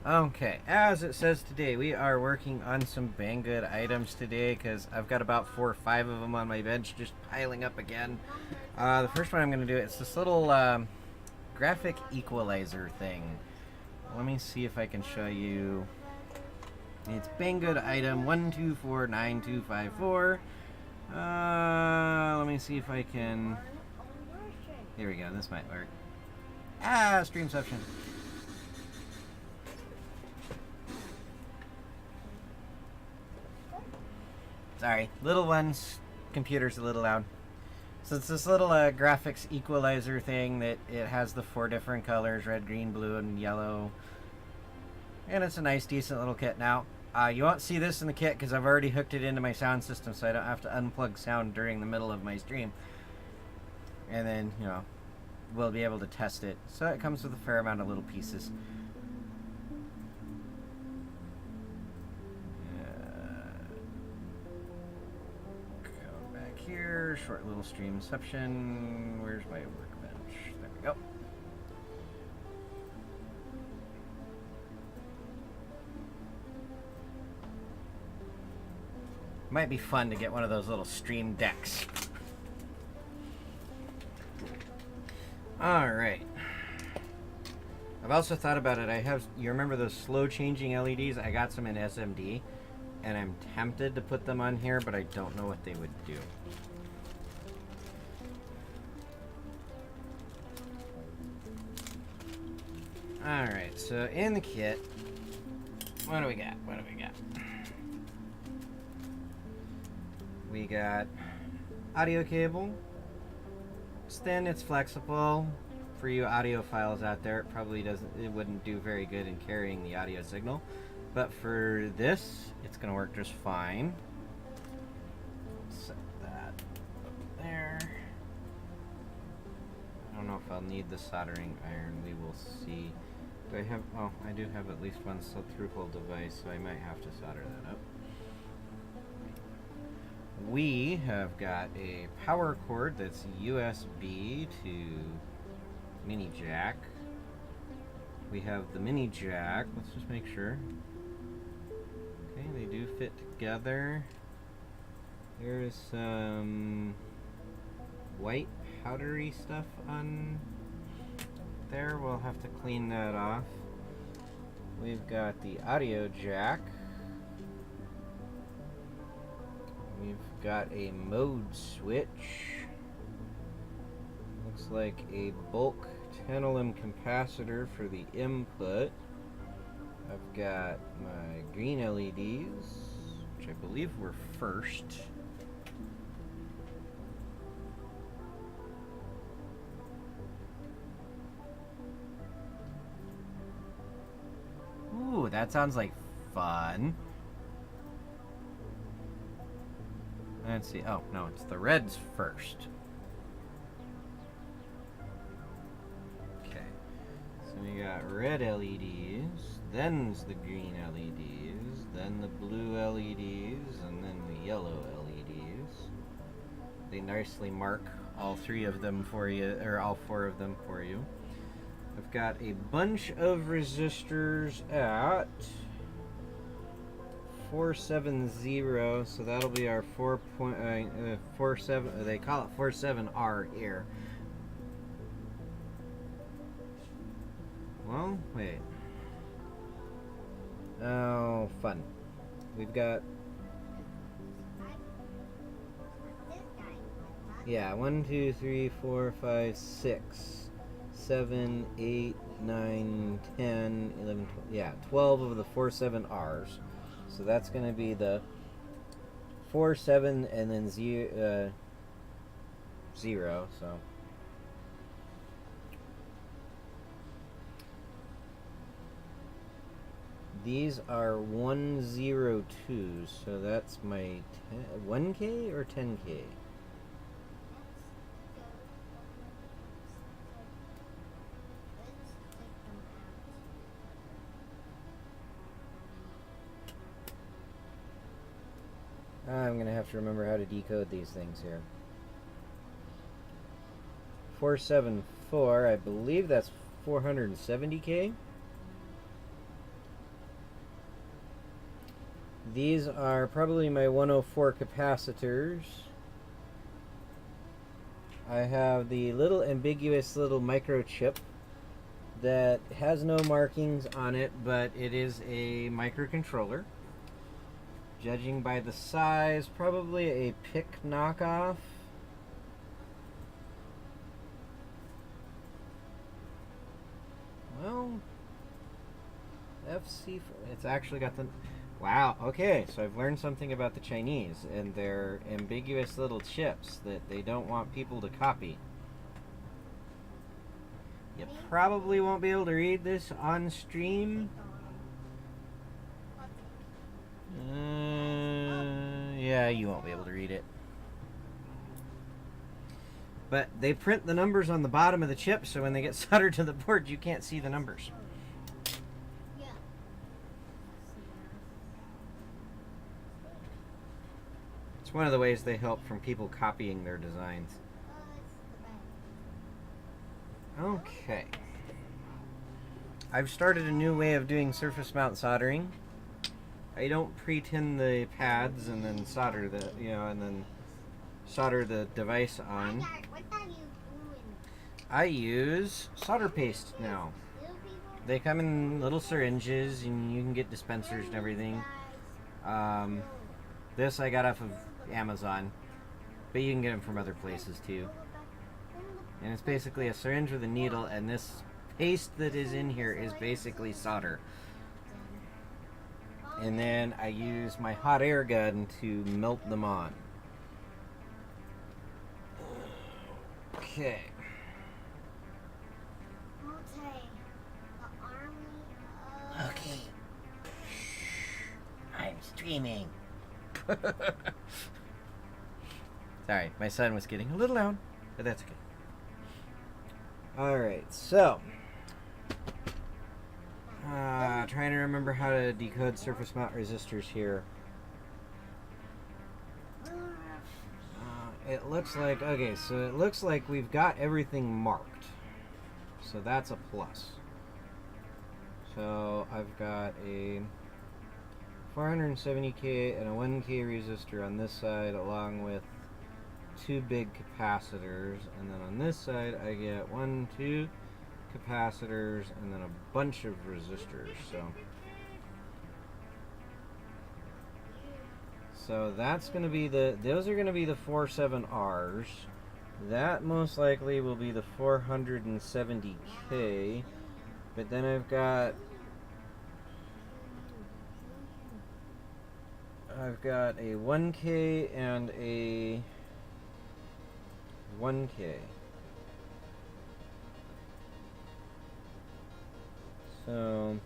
Okay, as it says today, we are working on some Banggood items today because I've got about 4 or 5 of them on my bench just piling up again. The first one I'm going to do, it's this little graphic equalizer thing. Let me see if I can show you. It's Banggood Item 1249254. Let me see if I can. Here we go, this might work. Streamception. Sorry, little one's computer's a little loud. So it's this little graphics equalizer thing that it has the 4 different colors, red, green, blue, and yellow. And it's a nice, decent little kit. Now, you won't see this in the kit because I've already hooked it into my sound system so I don't have to unplug sound during the middle of my stream. And then, you know, we'll be able to test it. So it comes with a fair amount of little pieces. Here, short little streamception. Where's my workbench? There we go. Might be fun to get one of those little stream decks. Alright. I've also thought about it. You remember those slow changing LEDs? I got some in SMD. And I'm tempted to put them on here, but I don't know what they would do. Alright, so in the kit, what do we got? We got audio cable. It's thin, it's flexible. For you audiophiles out there, it wouldn't do very good in carrying the audio signal. But for this, it's going to work just fine. Set that up there. I don't know if I'll need the soldering iron. We will see. Do I have... Oh, I do have at least one through-hole device, so I might have to solder that up. We have got a power cord that's USB to mini jack. We have the mini jack. Let's just make sure. Okay, they do fit together. There's some white powdery stuff on there. We'll have to clean that off. We've got the audio jack. We've got a mode switch. Looks like a bulk 10 ohm capacitor for the input. I've got my green LEDs, which I believe were first. Ooh, that sounds like fun. Let's see. Oh, no, it's the reds first. Okay. So we got red LEDs, then's the green LEDs, then the blue LEDs, and then the yellow LEDs. They nicely mark all 3 of them for you, or all 4 of them for you. I've got a bunch of resistors at 470, so that'll be our 47. They call it 47R here. Well, wait. Oh, fun. We've got. Yeah, 1, 2, 3, 4, 5, 6, 7, 8, 9, 10, 11, 12. Yeah, 12 of the 47Rs. So that's going to be the 47 and then 0, so. These are 102s, so that's my 1K or 10K? I'm going to have to remember how to decode these things here. 474, I believe that's 470K. These are probably my 104 capacitors. I have the little ambiguous little microchip that has no markings on it, but it is a microcontroller. Judging by the size, probably a PIC knockoff. Well, FC, it's actually got the... Wow, okay, so I've learned something about the Chinese and their ambiguous little chips that they don't want people to copy. You probably won't be able to read this on stream. Yeah, you won't be able to read it. But they print the numbers on the bottom of the chip, so when they get soldered to the board, you can't see the numbers. It's one of the ways they help from people copying their designs. Okay. I've started a new way of doing surface mount soldering. I don't pre-tin the pads and then solder the, and then solder the device on. I use solder paste now. They come in little syringes and you can get dispensers and everything. This I got off of Amazon, but you can get them from other places too. And it's basically a syringe with a needle, and this paste that is in here is basically solder. And then I use my hot air gun to melt them on. Okay. Okay. I'm streaming. Sorry, my son was getting a little loud, but that's okay. Alright, so. Trying to remember how to decode surface mount resistors here. It looks like, okay, so it looks like we've got everything marked. So that's a plus. So I've got a 470K and a 1K resistor on this side, along with two big capacitors, and then on this side I get 2 capacitors and then a bunch of resistors. So that's going to be those are going to be the 47Rs. That most likely will be the 470K, but then I've got a 1K and a 1K. So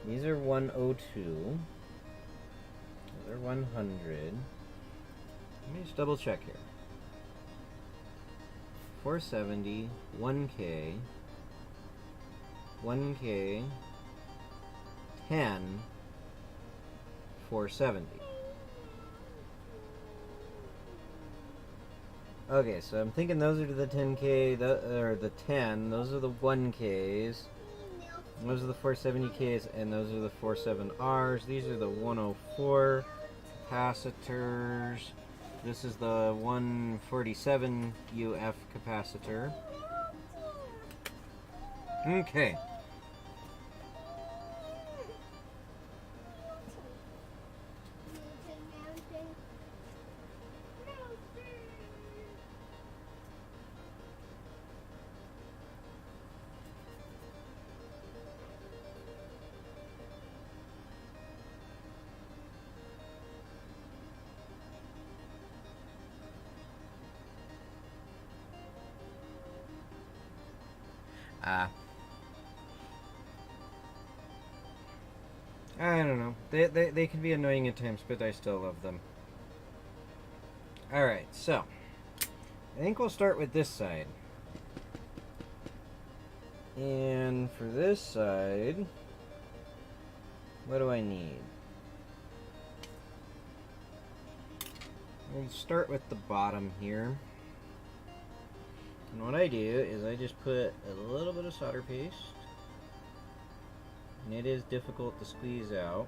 these are 102. They're 100. Let me just double check here. 470, 1K, 1K, 10, 470. Okay, so I'm thinking those are the 10K, or the 10. Those are the 1Ks. Those are the 470Ks, and those are the 47Rs. These are the 104 capacitors. This is the 147 UF capacitor. Okay. I don't know. They can be annoying at times, but I still love them. Alright, so I think we'll start with this side. And for this side, what do I need? We'll start with the bottom here. And what I do is I just put a little bit of solder paste And it is difficult to squeeze out.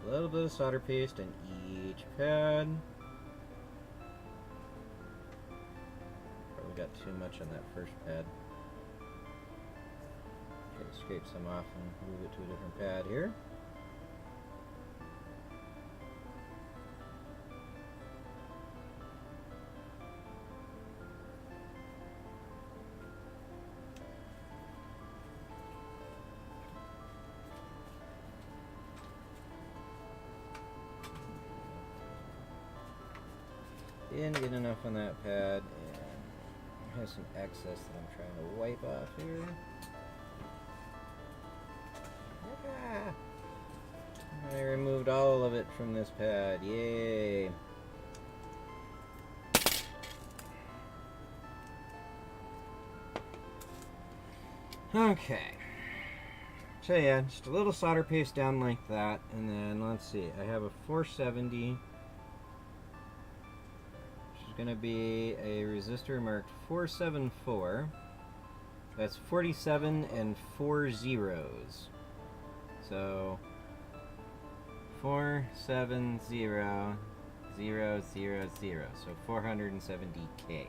A little bit of solder paste on each pad. Probably got too much on that first pad. Okay, scrape some off and move it to a different pad here. Didn't get enough on that pad, and I have some excess that I'm trying to wipe off here. I removed all of it from this pad. Yay! Okay. So yeah, just a little solder paste down like that, and then let's see. I have a 470, which is going to be a resistor marked 474. That's 47 and 4 zeros. So 470 000, so 470K.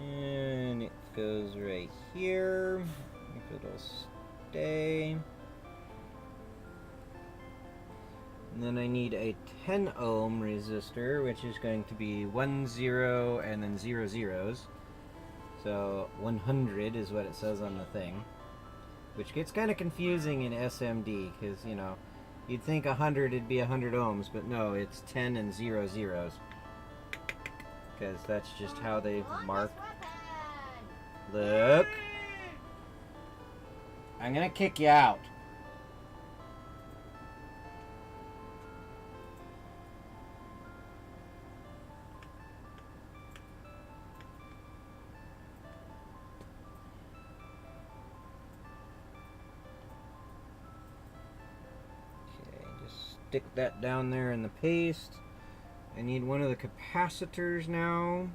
And it goes right here, if it'll stay. And then I need a 10 ohm resistor, which is going to be 10 and then 0 zeros. So 100 is what it says on the thing, which gets kind of confusing in SMD because, you know, you'd think 100 would be 100 ohms, but no, it's 10 and 0 zeros because that's just how they mark. Look, I'm gonna kick you out. Stick that down there in the paste. I need one of the capacitors now.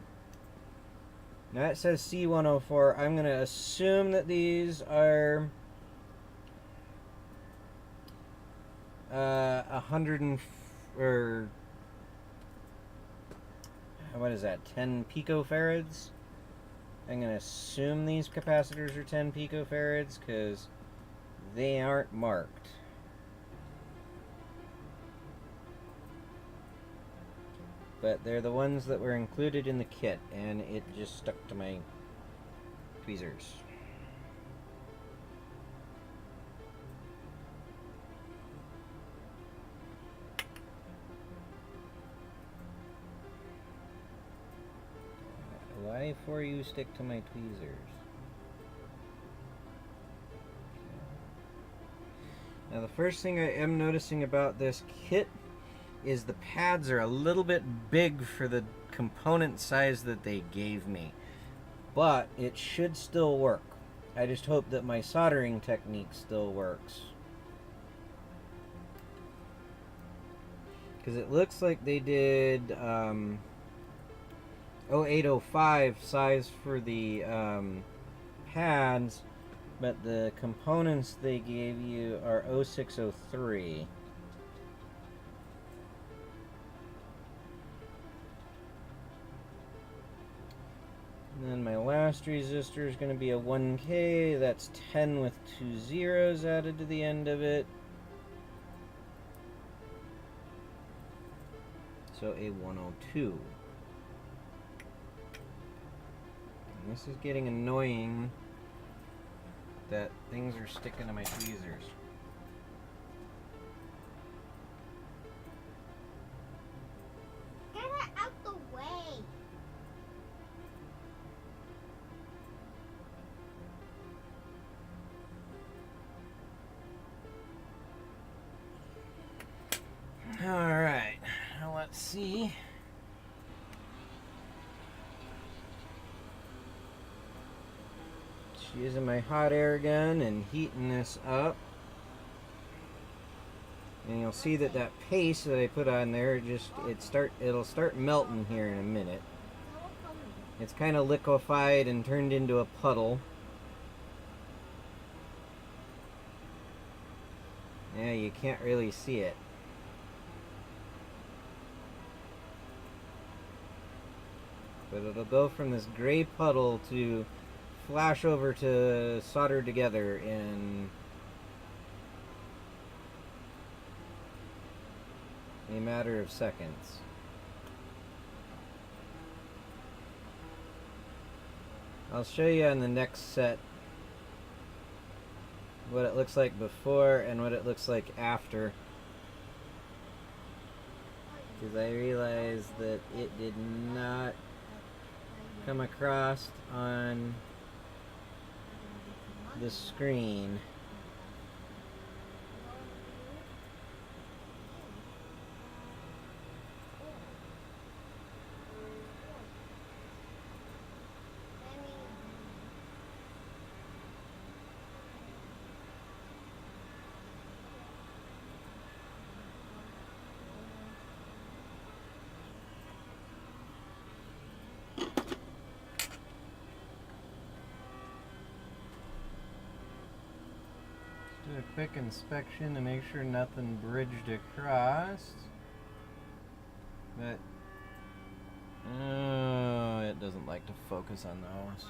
Now it says C104. I'm going to assume that these are 100 or what is that? 10 picofarads. I'm going to assume these capacitors are 10 picofarads because they aren't marked. But they're the ones that were included in the kit, and it just stuck to my tweezers. Why for you stick to my tweezers? Now the first thing I am noticing about this kit is the pads are a little bit big for the component size that they gave me, but it should still work. I just hope that my soldering technique still works, because it looks like they did 0805 size for the pads, but the components they gave you are 0603. And then my last resistor is going to be a 1K. That's 10 with 2 zeros added to the end of it. So a 102. And this is getting annoying that things are sticking to my tweezers. Get it out the way. Alright, now let's see. using my hot air gun and heating this up. And you'll see that that paste that I put on there, it'll start melting here in a minute. It's kind of liquefied and turned into a puddle. Yeah, you can't really see it. But it'll go from this gray puddle to flash over to solder together in a matter of seconds. I'll show you on the next set what it looks like before and what it looks like after, because I realized that it did not come across on the screen. Do a quick inspection to make sure nothing bridged across. But it doesn't like to focus on those.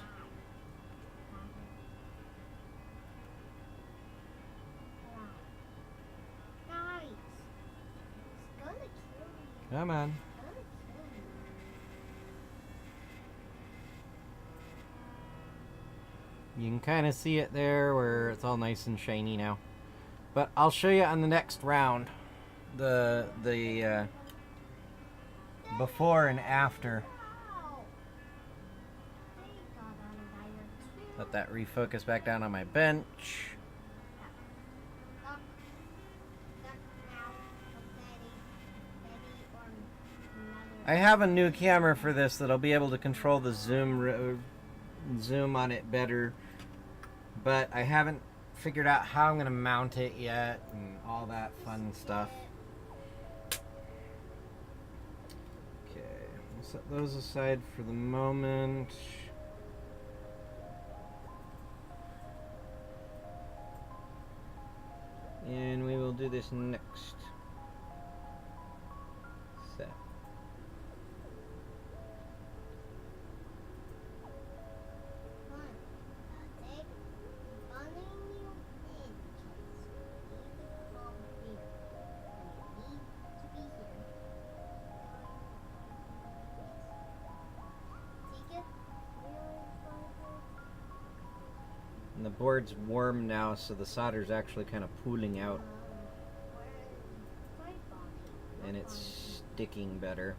Guys, it's gonna kill me. Come on. It's gonna kill me. You can kind of see it there where it's all nice and shiny now. But I'll show you on the next round the before and after. Wow. They got on fire too. Let that refocus back down on my bench. Duck. Duck now. Daddy or another. I have a new camera for this that'll be able to control the zoom on it better, but I haven't figured out how I'm going to mount it yet and all that fun stuff. Okay, we'll set those aside for the moment. And we will do this next set. And the board's warm now, so the solder's actually kind of pooling out and it's sticking better.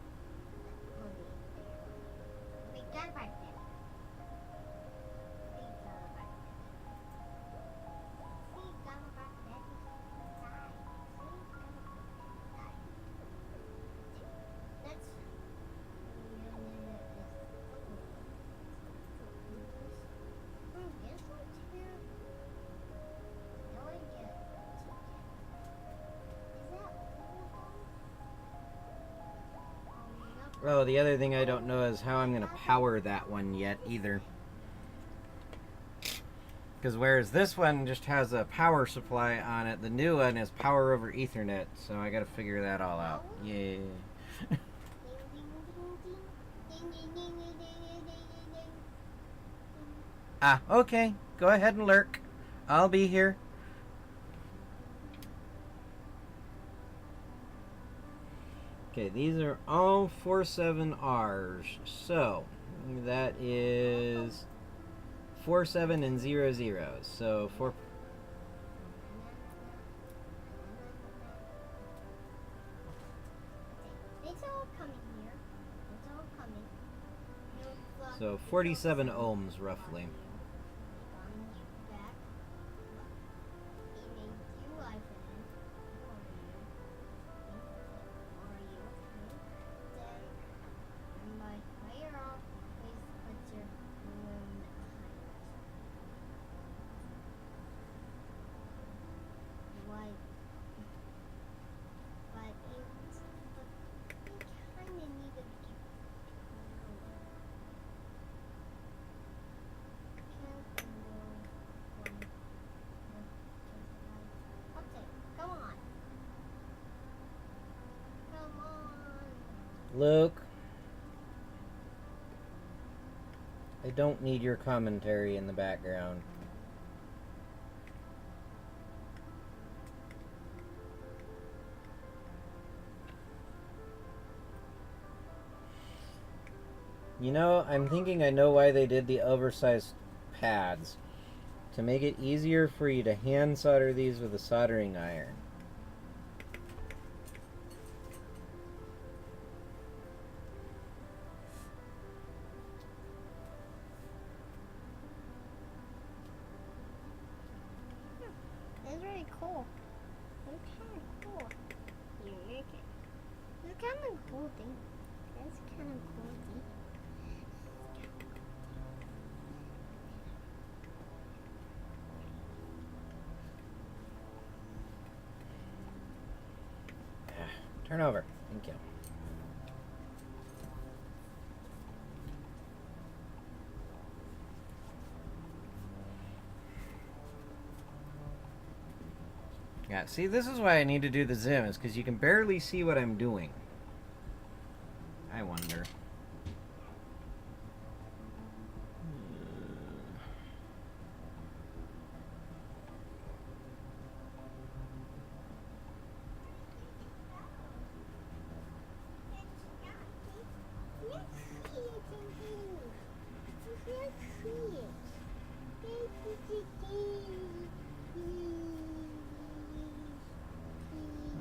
Oh, the other thing I don't know is how I'm going to power that one yet either. Because whereas this one just has a power supply on it, the new one is power over Ethernet, so I got to figure that all out. Yeah. Ah, okay. Go ahead and lurk. I'll be here. Okay, these are all 47Rs. So, that is 47 and 0 zeros. So, 4. It's all coming here. It's all coming. So, 47 ohms roughly. I don't need your commentary in the background. You know, I'm thinking I know why they did the oversized pads. To make it easier for you to hand solder these with a soldering iron. That's really cool. That's kind of cool. It's kind of cool thing. That's kind of cool thing. Turn over. Thank you. Yeah, see, this is why I need to do the zoom, is because you can barely see what I'm doing. I wonder.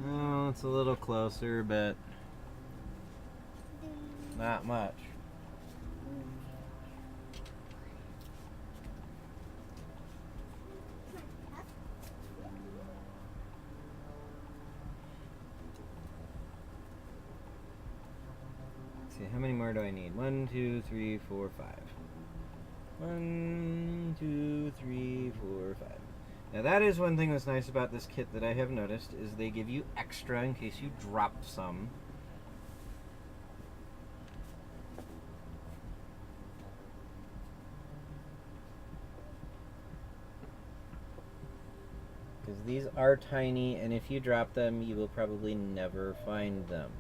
Oh, it's a little closer, but not much. Let's see, how many more do I need? 1, 2, 3, 4, 5. 1, 2, 3, 4, 5. Now that is one thing that's nice about this kit that I have noticed, is they give you extra in case you dropped some. Because these are tiny, and if you drop them, you will probably never find them.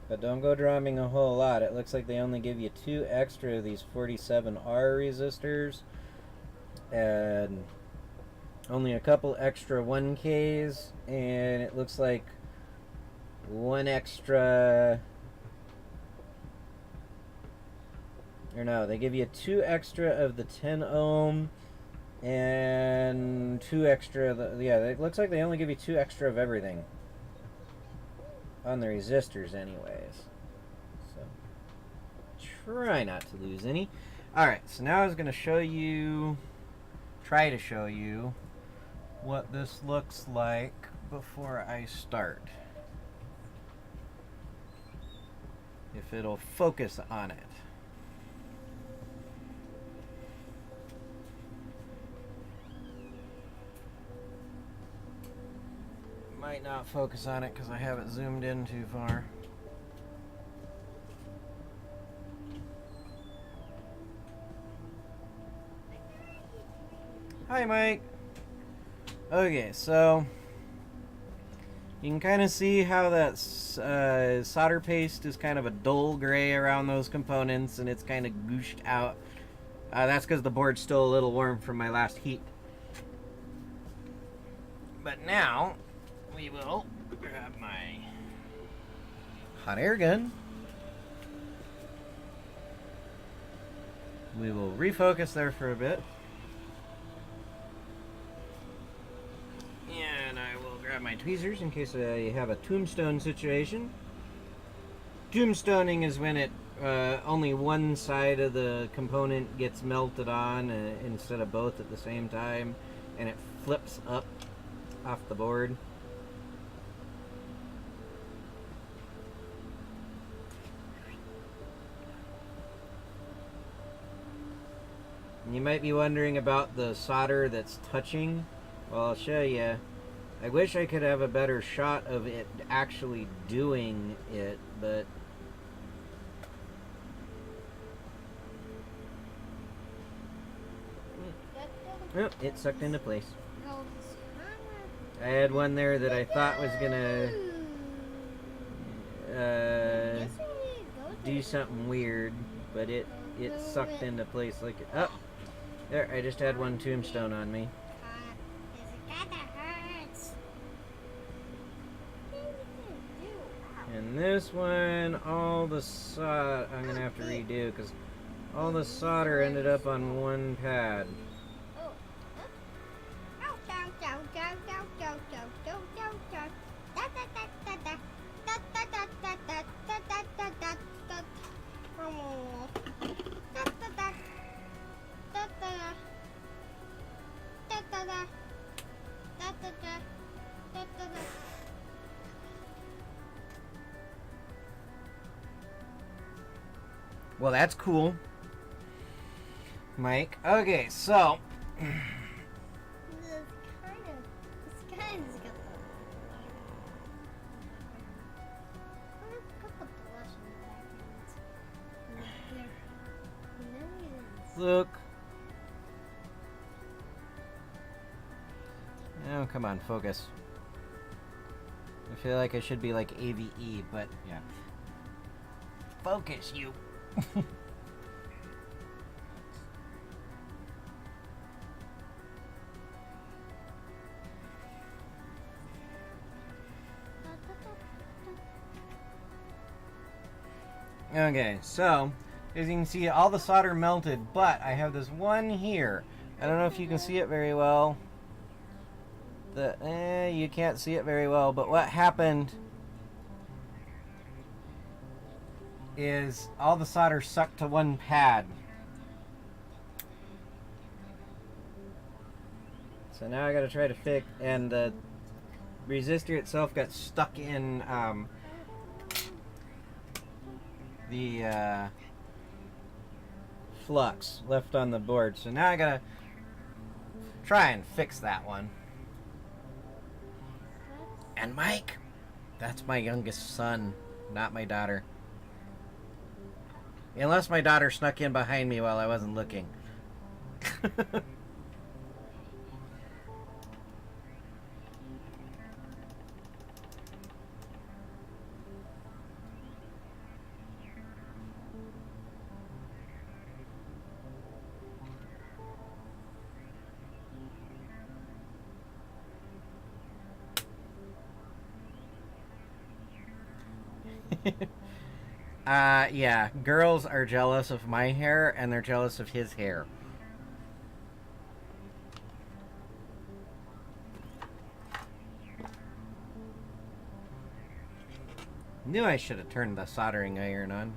But don't go dropping a whole lot. It looks like they only give you 2 extra of these 47R resistors, and only a couple extra 1Ks, and it looks like 1 extra, or no, they give you 2 extra of the 10 ohm and 2 extra of the, yeah, it looks like they only give you 2 extra of everything on the resistors anyways. So try not to lose any. Alright, so now I was going to show you, try to show you what this looks like before I start. If it'll focus on it. Might not focus on it because I have it zoomed in too far. Hi, Mike. Okay, so you can kind of see how that solder paste is kind of a dull gray around those components, and it's kind of gooshed out. That's because the board's still a little warm from my last heat. But now we will grab my hot air gun. We will refocus there for a bit. And I will grab my tweezers in case I have a tombstone situation. Tombstoning is when it only one side of the component gets melted on instead of both at the same time, and it flips up off the board. You might be wondering about the solder that's touching. Well, I'll show you. I wish I could have a better shot of it actually doing it, but oh, it sucked into place. I had one there that I thought was gonna Guess we need to go do there. something weird, but it sucked into place like it. Oh, there! I just had one tombstone on me. There's a guy that hurts. What are you gonna do? And this one, all the solder, I'm gonna have to redo because all the solder ended up on one pad. Oh. Ow, ow, ow, ow, ow, ow, ow, ow, ow, ow. Da, da, da, da, da. Da, da, da, da, da, da, da, da, da, da. Oh. Da, da, da. Da, da, da. Da, da, da. Da, da, da. Da, da, da. Well, that's cool, Mike. Okay, so This kind of got put the blush in the background. look. Oh, come on, focus. I feel like I should be like AVE, but yeah. Focus, you. Okay, so as you can see, all the solder melted, but I have this one here. I don't know if you can see it very well. You can't see it very well, but what happened is all the solder sucked to one pad. So now I gotta try to fix, and the resistor itself got stuck in the flux left on the board. So now I gotta try and fix that one. And Mike, that's my youngest son, not my daughter. Unless my daughter snuck in behind me while I wasn't looking. Yeah, girls are jealous of my hair and they're jealous of his hair. Knew I should have turned the soldering iron on.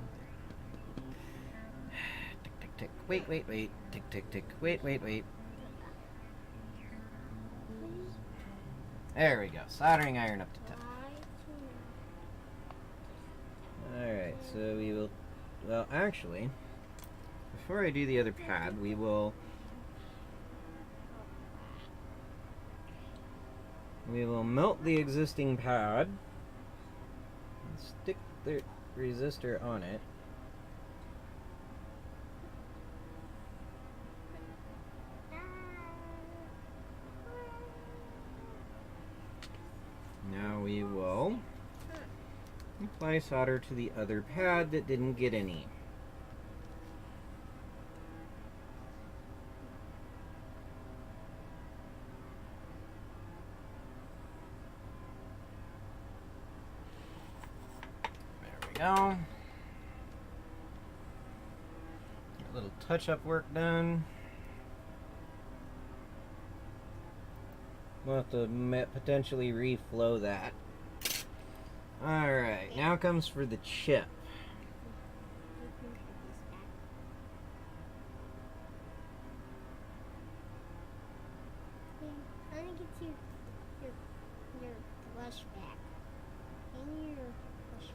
Tick, tick, tick. Wait, wait, wait. Tick, tick, tick. Wait, wait, wait. There we go. Soldering iron up to 10. Alright, so we will... Well, actually, before I do the other pad, we will... We will melt the existing pad. And stick the resistor on it. Now we will apply solder to the other pad that didn't get any. There we go. A little touch-up work done. We'll have to potentially reflow that. Alright, now comes for the chip. I'm gonna get you your blush back. And your blush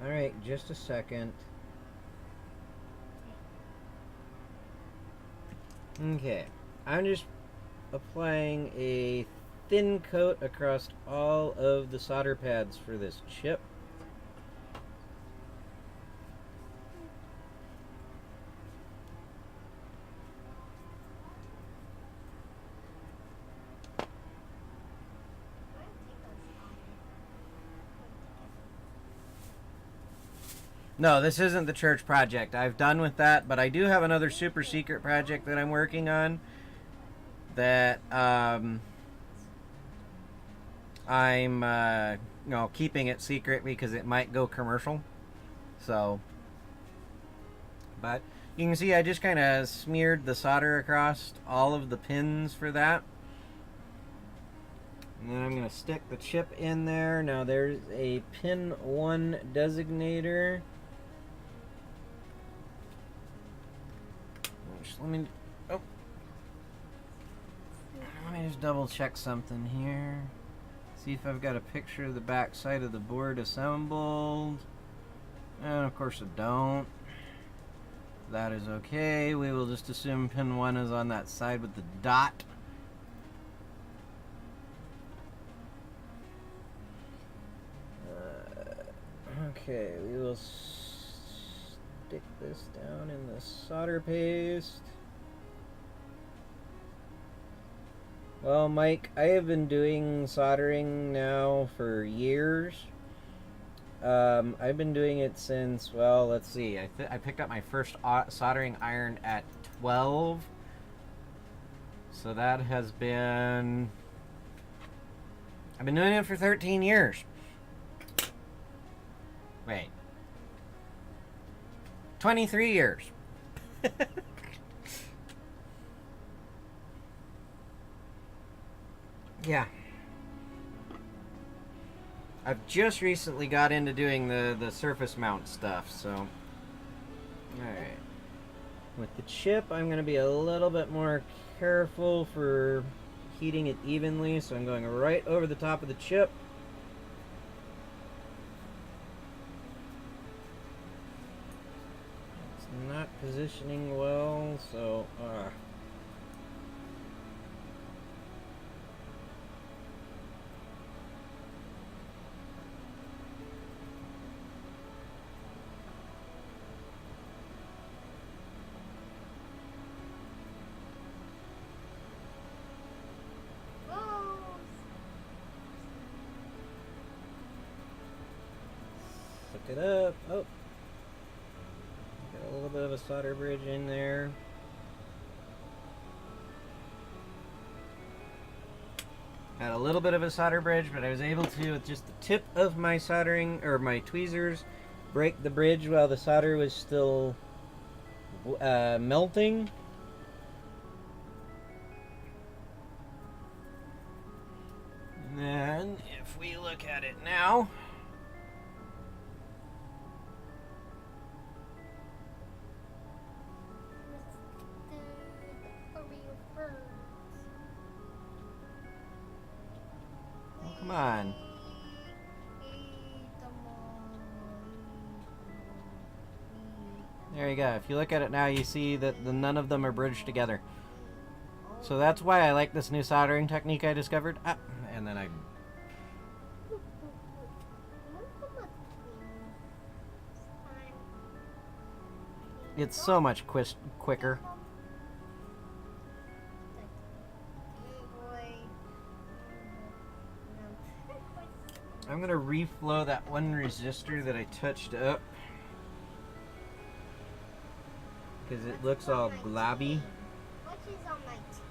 back. Alright, just a second. Okay, I'm just applying a thin coat across all of the solder pads for this chip. No, this isn't the church project. I've done with that, but I do have another super secret project that I'm working on that I'm keeping it secret because it might go commercial. So, but you can see I just kind of smeared the solder across all of the pins for that. And then I'm going to stick the chip in there. Now there's a pin 1 designator. Let me just double check something here. See if I've got a picture of the back side of the board assembled. And of course I don't. That is okay. We will just assume pin 1 is on that side with the dot. Okay, we will stick this down in the solder paste. Well, Mike, I have been doing soldering now for years. I've been doing it since, well, let's see. I picked up my first soldering iron at 12. So that has been... I've been doing it for 13 years. Wait. 23 years. Yeah. I've just recently got into doing the surface mount stuff, so... Alright. With the chip, I'm going to be a little bit more careful for heating it evenly, so I'm going right over the top of the chip. It's not positioning well, so... It up. Oh, got a little bit of a solder bridge in there. Had a little bit of a solder bridge, but I was able to, with just the tip of my soldering or my tweezers, break the bridge while the solder was still melting. And then, if we look at it now. Come on. There you go. If you look at it now, you see that none of them are bridged together. So that's why I like this new soldering technique I discovered. Ah, and then I... It's so much quicker. I'm going to reflow that one resistor that I touched up. Because it looks all globby. What is on my team?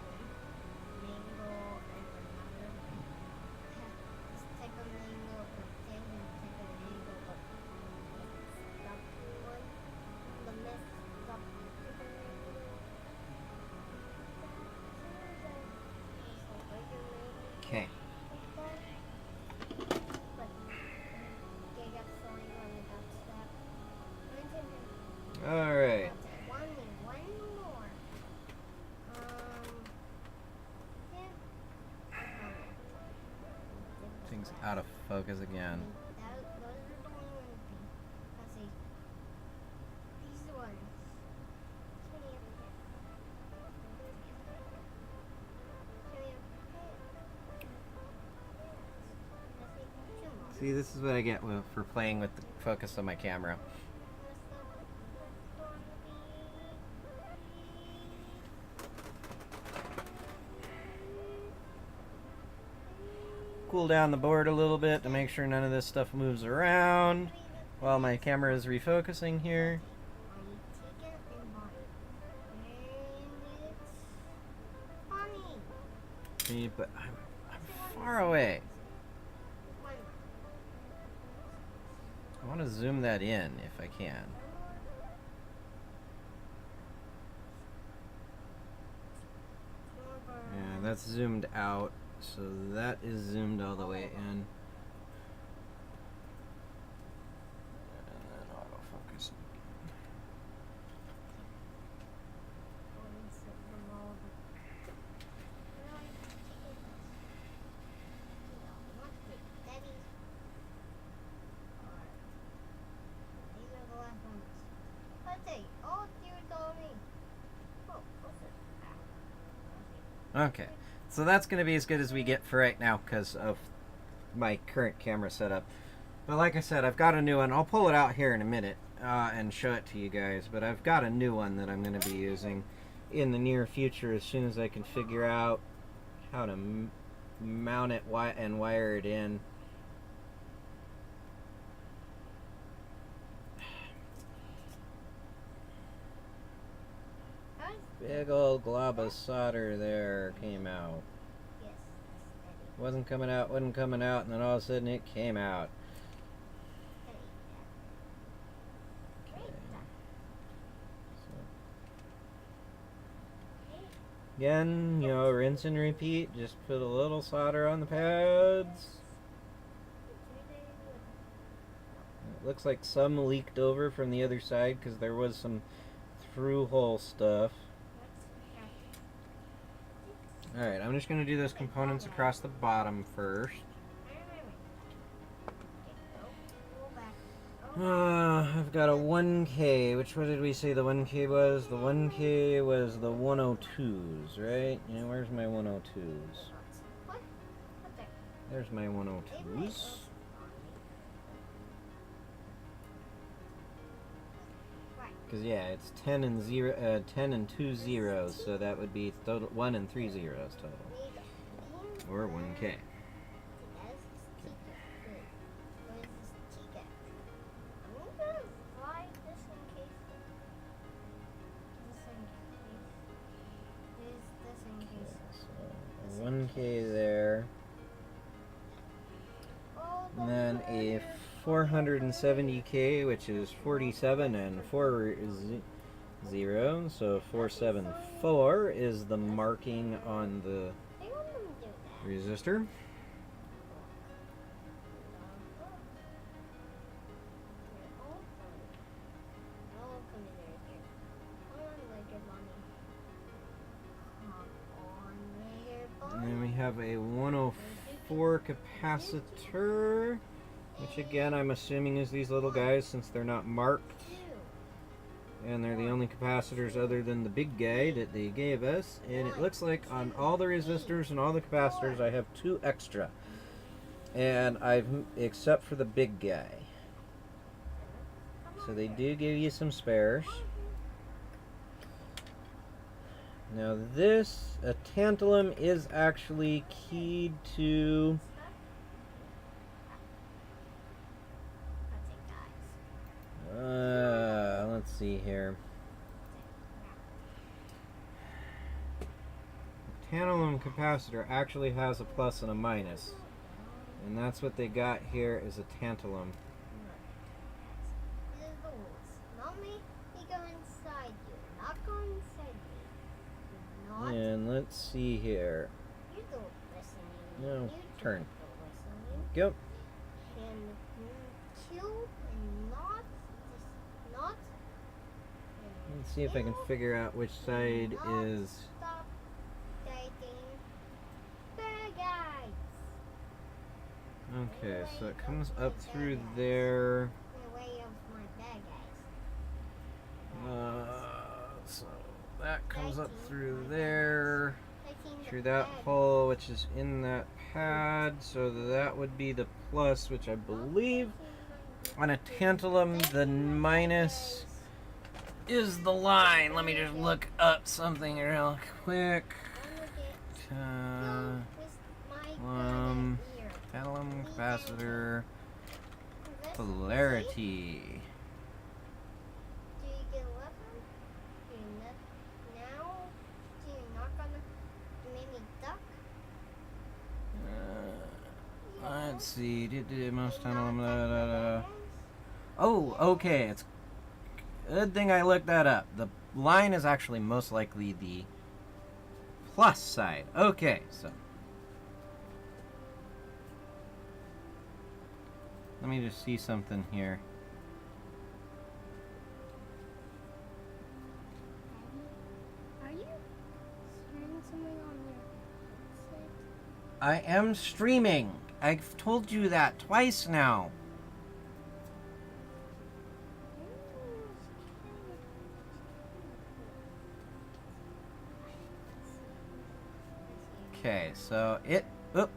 Mango and banana. This type of mango, but then type of mango, but that one. The messed up mango. Okay. Alright. One more. Thing's out of focus again. Those are the only ones. Let's see. These ones. See, this is what I get for playing with the focus on my camera. Cool down the board a little bit to make sure none of this stuff moves around. while my camera is refocusing here. I take it and buy it. And it's funny. See, but I'm far away. One. I want to zoom that in if I can. Yeah, that's zoomed out, so that is zoomed all the way in. And then autofocus again. Okay, so that's going to be as good as we get for right now because of my current camera setup. But like I said, I've got a new one. I'll pull it out here in a minute and show it to you guys. But I've got a new one that I'm going to be using in the near future as soon as I can figure out how to mount it and wire it in. Big old glob of solder there came out. Wasn't coming out, and then all of a sudden it came out. Okay. So. Again, you know, rinse and repeat. Just put a little solder on the pads. It looks like some leaked over from the other side because there was some through-hole stuff. Alright, I'm just going to do those components across the bottom first. I've got a 1K. Which one did we say the 1K was? The 1K was the 102s, right? Yeah, where's my 102s? There's my 102s. Because yeah, it's 10 and 2 zeros, so that would be total 1 and 3 zeros total, or 1K. So 1K there, and then a 470K, which is 47 and 4 0, so 474 is the marking on the resistor. And then we have a 104 capacitor, which again I'm assuming is these little guys since they're not marked. And they're the only capacitors other than the big guy that they gave us. And it looks like on all the resistors and all the capacitors I have 2 extra. And except for the big guy. So they do give you some spares. Now this, a tantalum is actually keyed to... let's see here. The tantalum capacitor actually has a plus and a minus. And that's what they got here is a tantalum. And let's see here. No, turn. Yep. Let's see if I can figure out which side is. Okay, so it comes up through there. So that comes up through there, through that hole, which is in that pad. So that would be the plus, which I believe on a tantalum, the minus is the line. Let me just look up something real quick. Tantalum capacitor. Polarity. Do you get a weapon? Do you now? Do you knock on the mini duck? Let's see. Most time. Knock on the bananas? Oh, okay. It's good thing I looked that up. The line is actually most likely the plus side. Okay, so let me just see something here. Are you streaming something on your headset? I am streaming. I've told you that twice now. Okay, so it. Oop.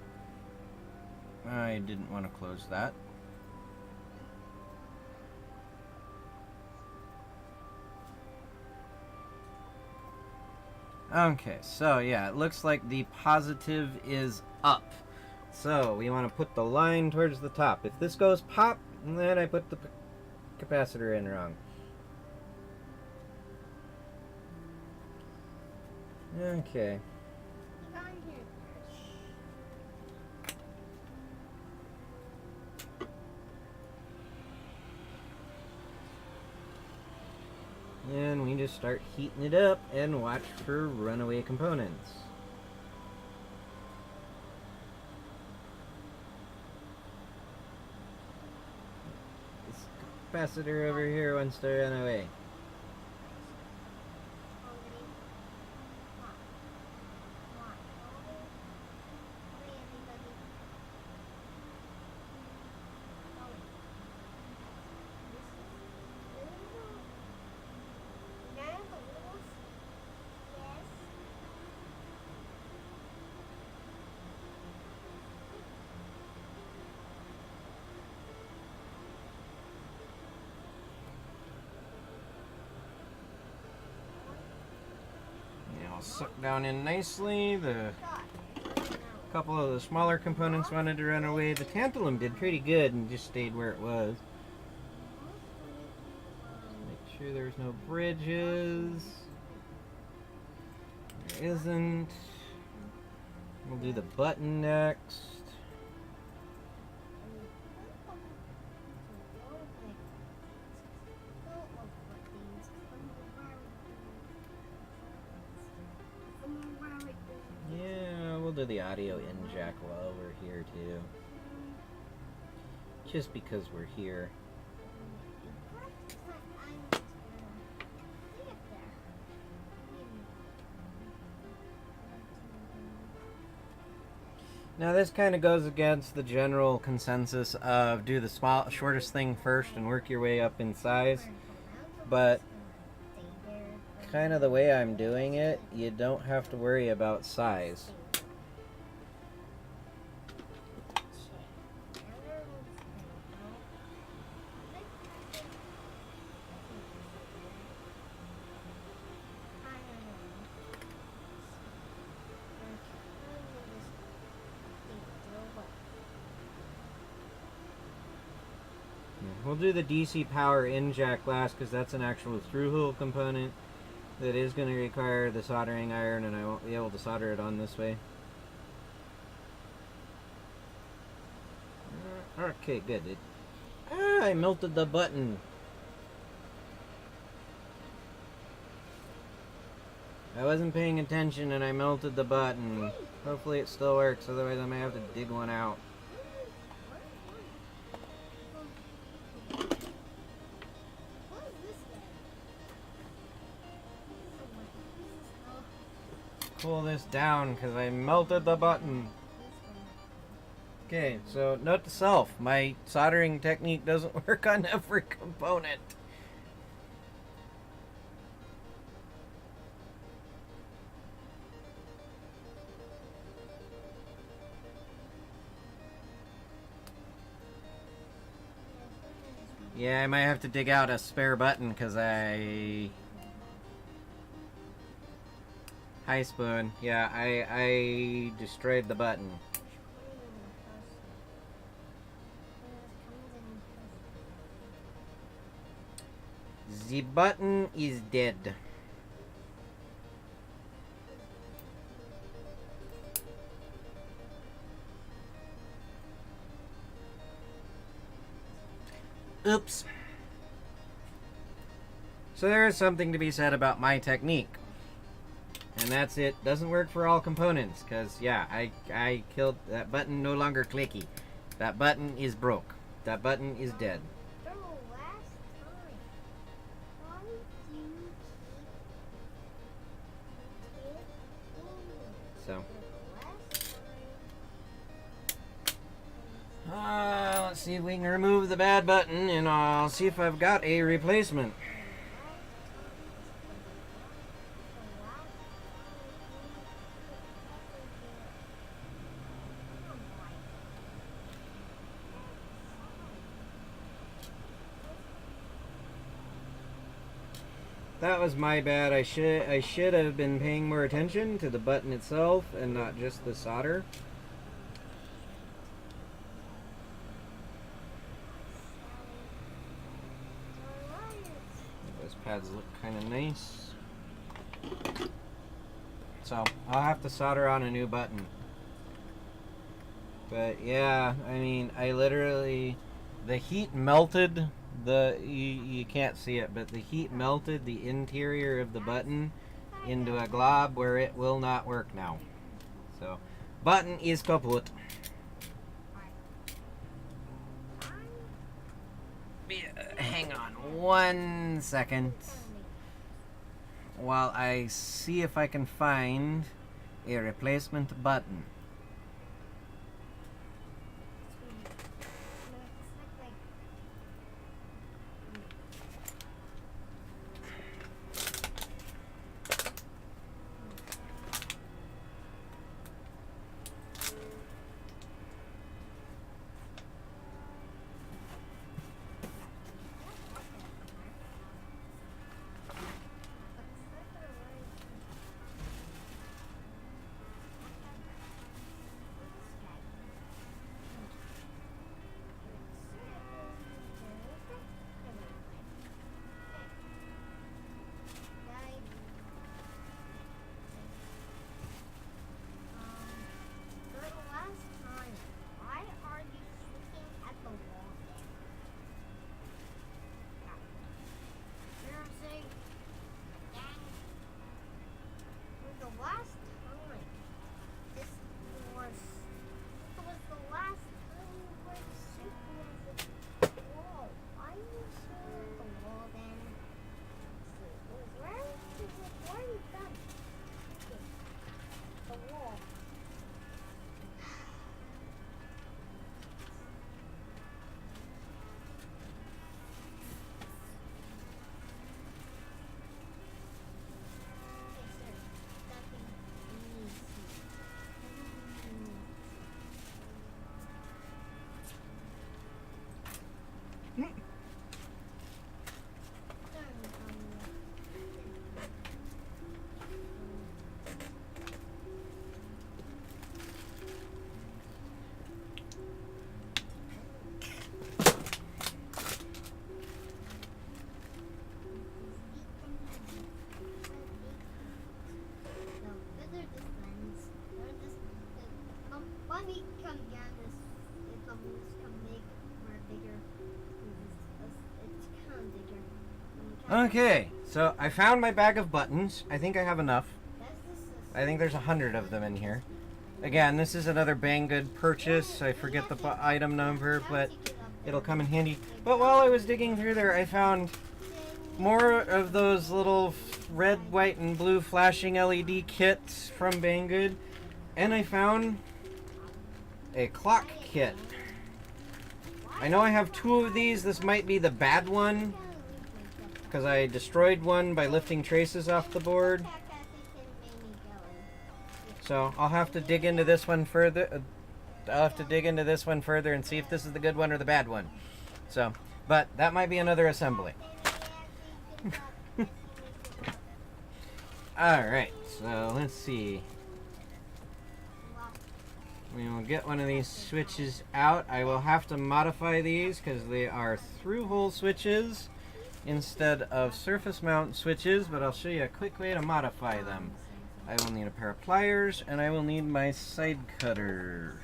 I didn't want to close that. Okay, so yeah, it looks like the positive is up. So we want to put the line towards the top. If this goes pop, then I put the capacitor in wrong. Okay. You got in here first. And we just start heating it up and watch for runaway components. This capacitor over here wants to run away. I'll suck down in nicely. The couple of the smaller components wanted to run away. The tantalum did pretty good and just stayed where it was. Make sure there's no bridges. There isn't. We'll do the button next. We'll do the audio in jack while we're here too. Just because we're here. Now this kind of goes against the general consensus of do the shortest thing first and work your way up in size. But kind of the way I'm doing it, you don't have to worry about size. We'll do the DC power in jack last because that's an actual through-hole component that is going to require the soldering iron, and I won't be able to solder it on this way. Okay, good. I melted the button. I wasn't paying attention and I melted the button. Hopefully it still works, otherwise I may have to dig one out. Pull this down because I melted the button. Okay, so note to self, my soldering technique doesn't work on every component. Yeah, I might have to dig out a spare button because Hi, Spoon. Yeah, I destroyed the button. The button is dead. Oops. So there is something to be said about my technique. And that's it. Doesn't work for all components. Because, yeah, I killed... That button no longer clicky. That button is broke. That button is dead. For the last time, why do you keep it in? So... For the last time. let's see if we can remove the bad button, and I'll see if I've got a replacement. That was my bad. I should have been paying more attention to the button itself and not just the solder. Those pads look kind of nice. So I'll have to solder on a new button. But yeah, I mean, I literally, the heat melted you can't see it, but the heat melted the interior of the button into a glob where it will not work now. So, button is kaput. Hang on 1 second while I see if I can find a replacement button. Okay, so I found my bag of buttons. I think I have enough. I think there's 100 of them in here. Again, this is another Banggood purchase. I forget the item number, but it'll come in handy. But while I was digging through there, I found more of those little red, white, and blue flashing LED kits from Banggood. And I found a clock kit. I know I have 2 of these. This might be the bad one, because I destroyed one by lifting traces off the board. So I'll have to dig into this one further. And see if this is the good one or the bad one. So, but that might be another assembly. Alright, so let's see. We will get one of these switches out. I will have to modify these because they are through-hole switches instead of surface mount switches, but I'll show you a quick way to modify them. I will need a pair of pliers, and I will need my side cutters.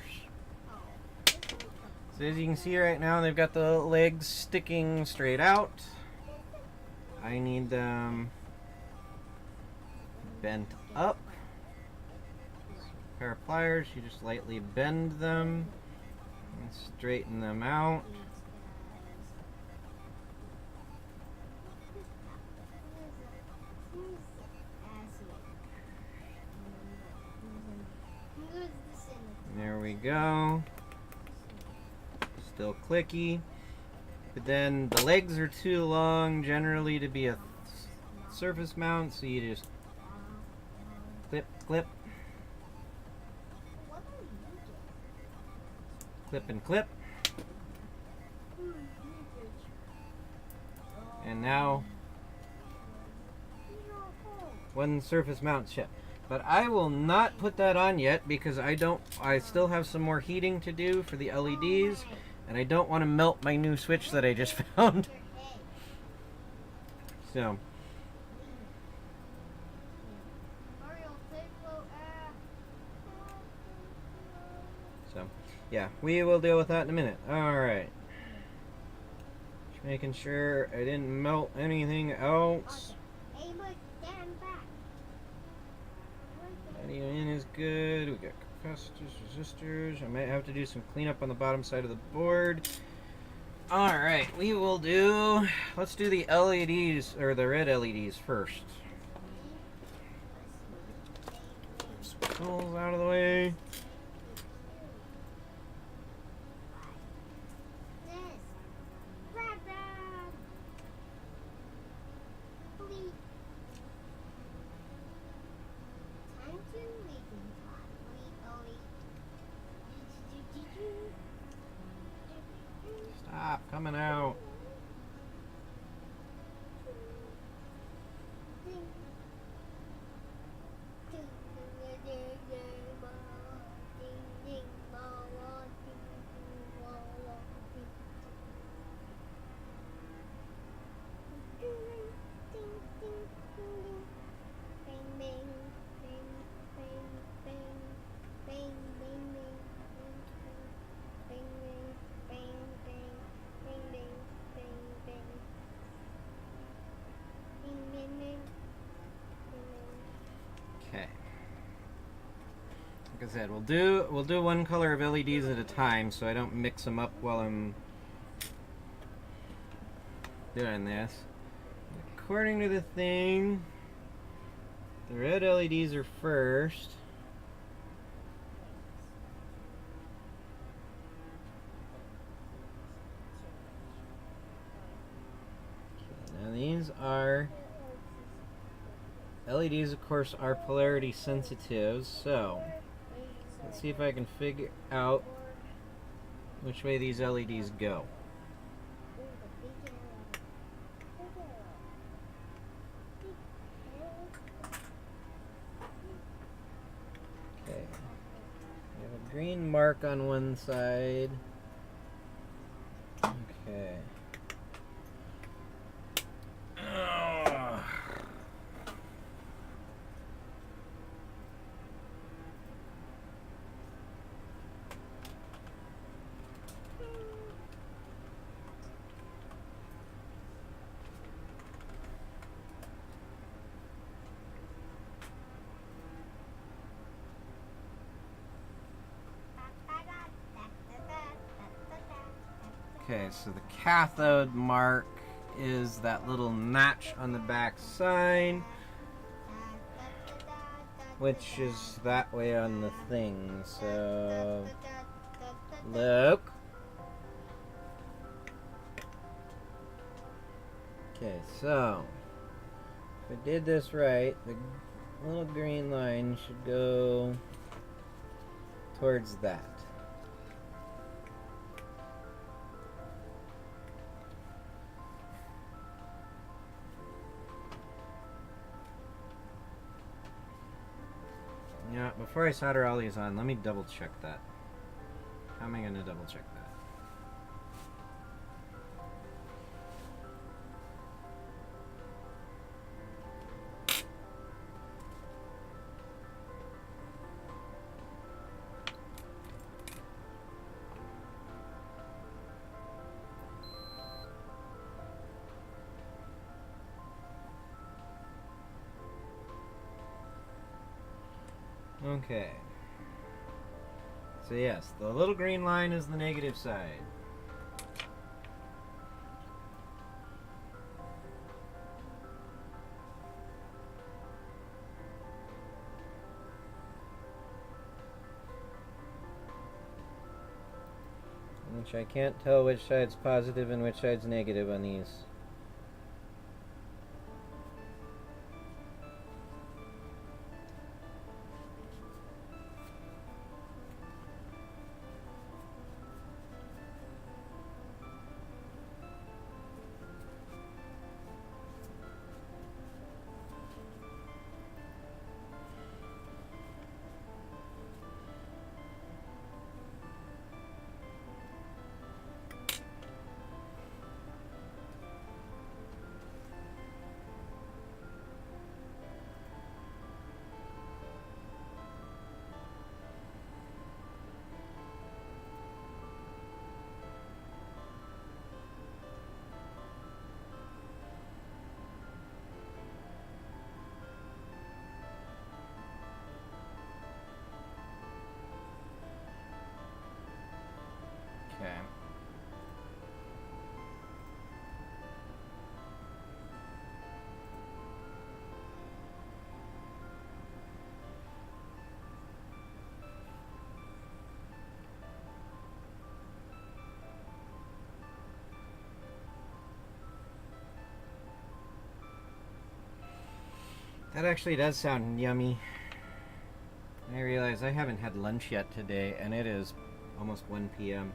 So as you can see right now, they've got the legs sticking straight out. I need them bent up. Pair of pliers, you just lightly bend them and straighten them out. There we go. Still clicky. But then the legs are too long generally to be a surface mount, so you just clip, clip, clip and clip. And now one surface mount chip. But I will not put that on yet because I still have some more heating to do for the LEDs, and I don't want to melt my new switch that I just found. So yeah, we will deal with that in a minute. Alright. Just making sure I didn't melt anything else. Audio in is good. We got capacitors, resistors. I might have to do some cleanup on the bottom side of the board. Alright, let's do the LEDs, or the red LEDs first. Spools out of the way. Stop coming out. Okay. Like I said, we'll do one color of LEDs at a time, so I don't mix them up while I'm doing this. According to the thing, the red LEDs are first. Okay, now these are LEDs, of course, are polarity sensitive, so let's see if I can figure out which way these LEDs go. Okay, we have a green mark on one side. Okay. Okay, so the cathode mark is that little notch on the back side, which is that way on the thing. So look. Okay, so if I did this right, the little green line should go towards that. Yeah, before I solder all these on, let me double check that. How am I going to double check that? Okay. So yes, the little green line is the negative side. Which I can't tell which side's positive and which side's negative on these. Okay. That actually does sound yummy. I realize I haven't had lunch yet today, and it is almost 1 p.m.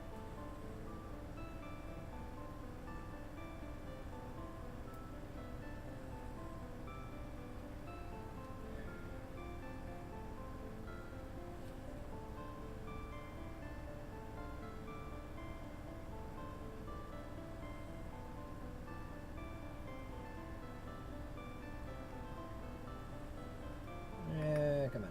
Come on.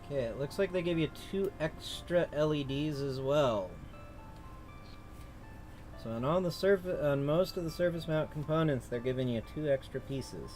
Okay, it looks like they give you 2 extra LEDs as well. So on most of the surface mount components, they're giving you 2 extra pieces.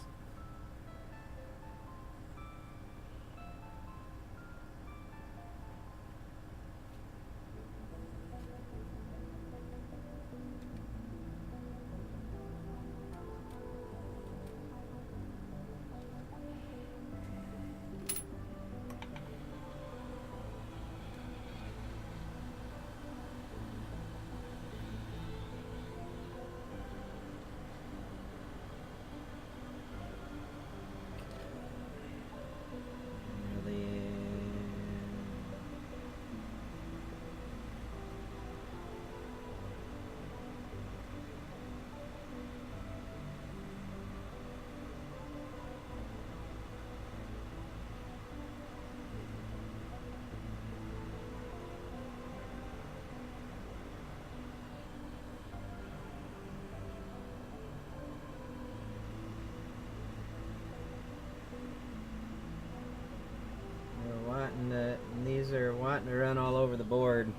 These are wanting to run all over the board.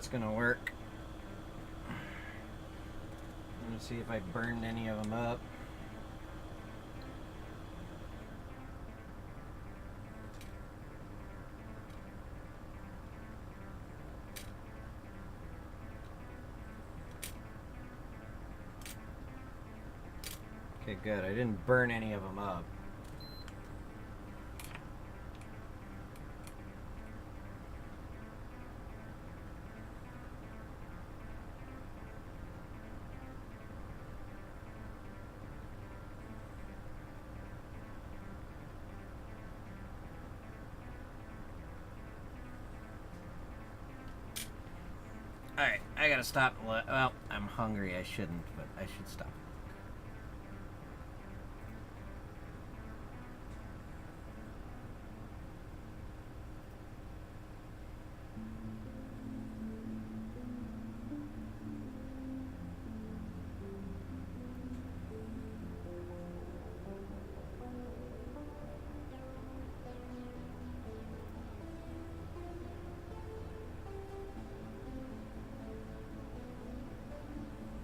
that's gonna work. I'm gonna see if I burned any of them up. Okay, good. I didn't burn any of them up. Alright, I gotta stop. Well, I'm hungry. I shouldn't, but I should stop.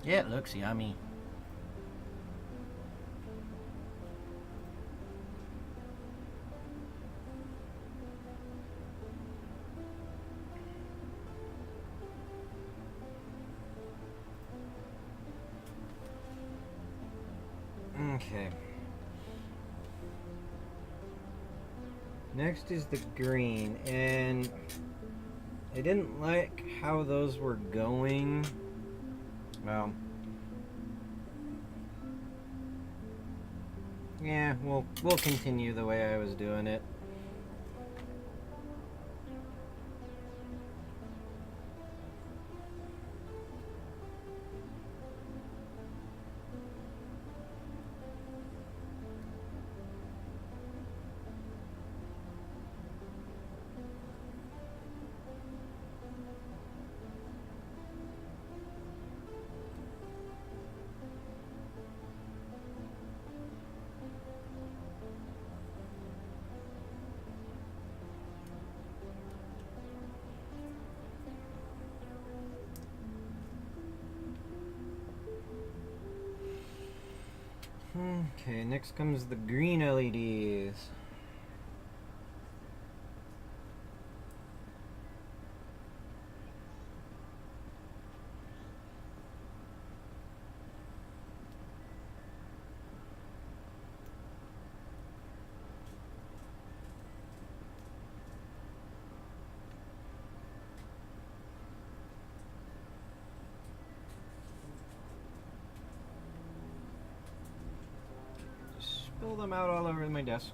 Yeah, it looks yummy. Okay. Next is the green, and I didn't like how those were going. Well, yeah, we'll continue the way I was doing it. Okay, next comes the green LEDs. Spill them out all over my desk.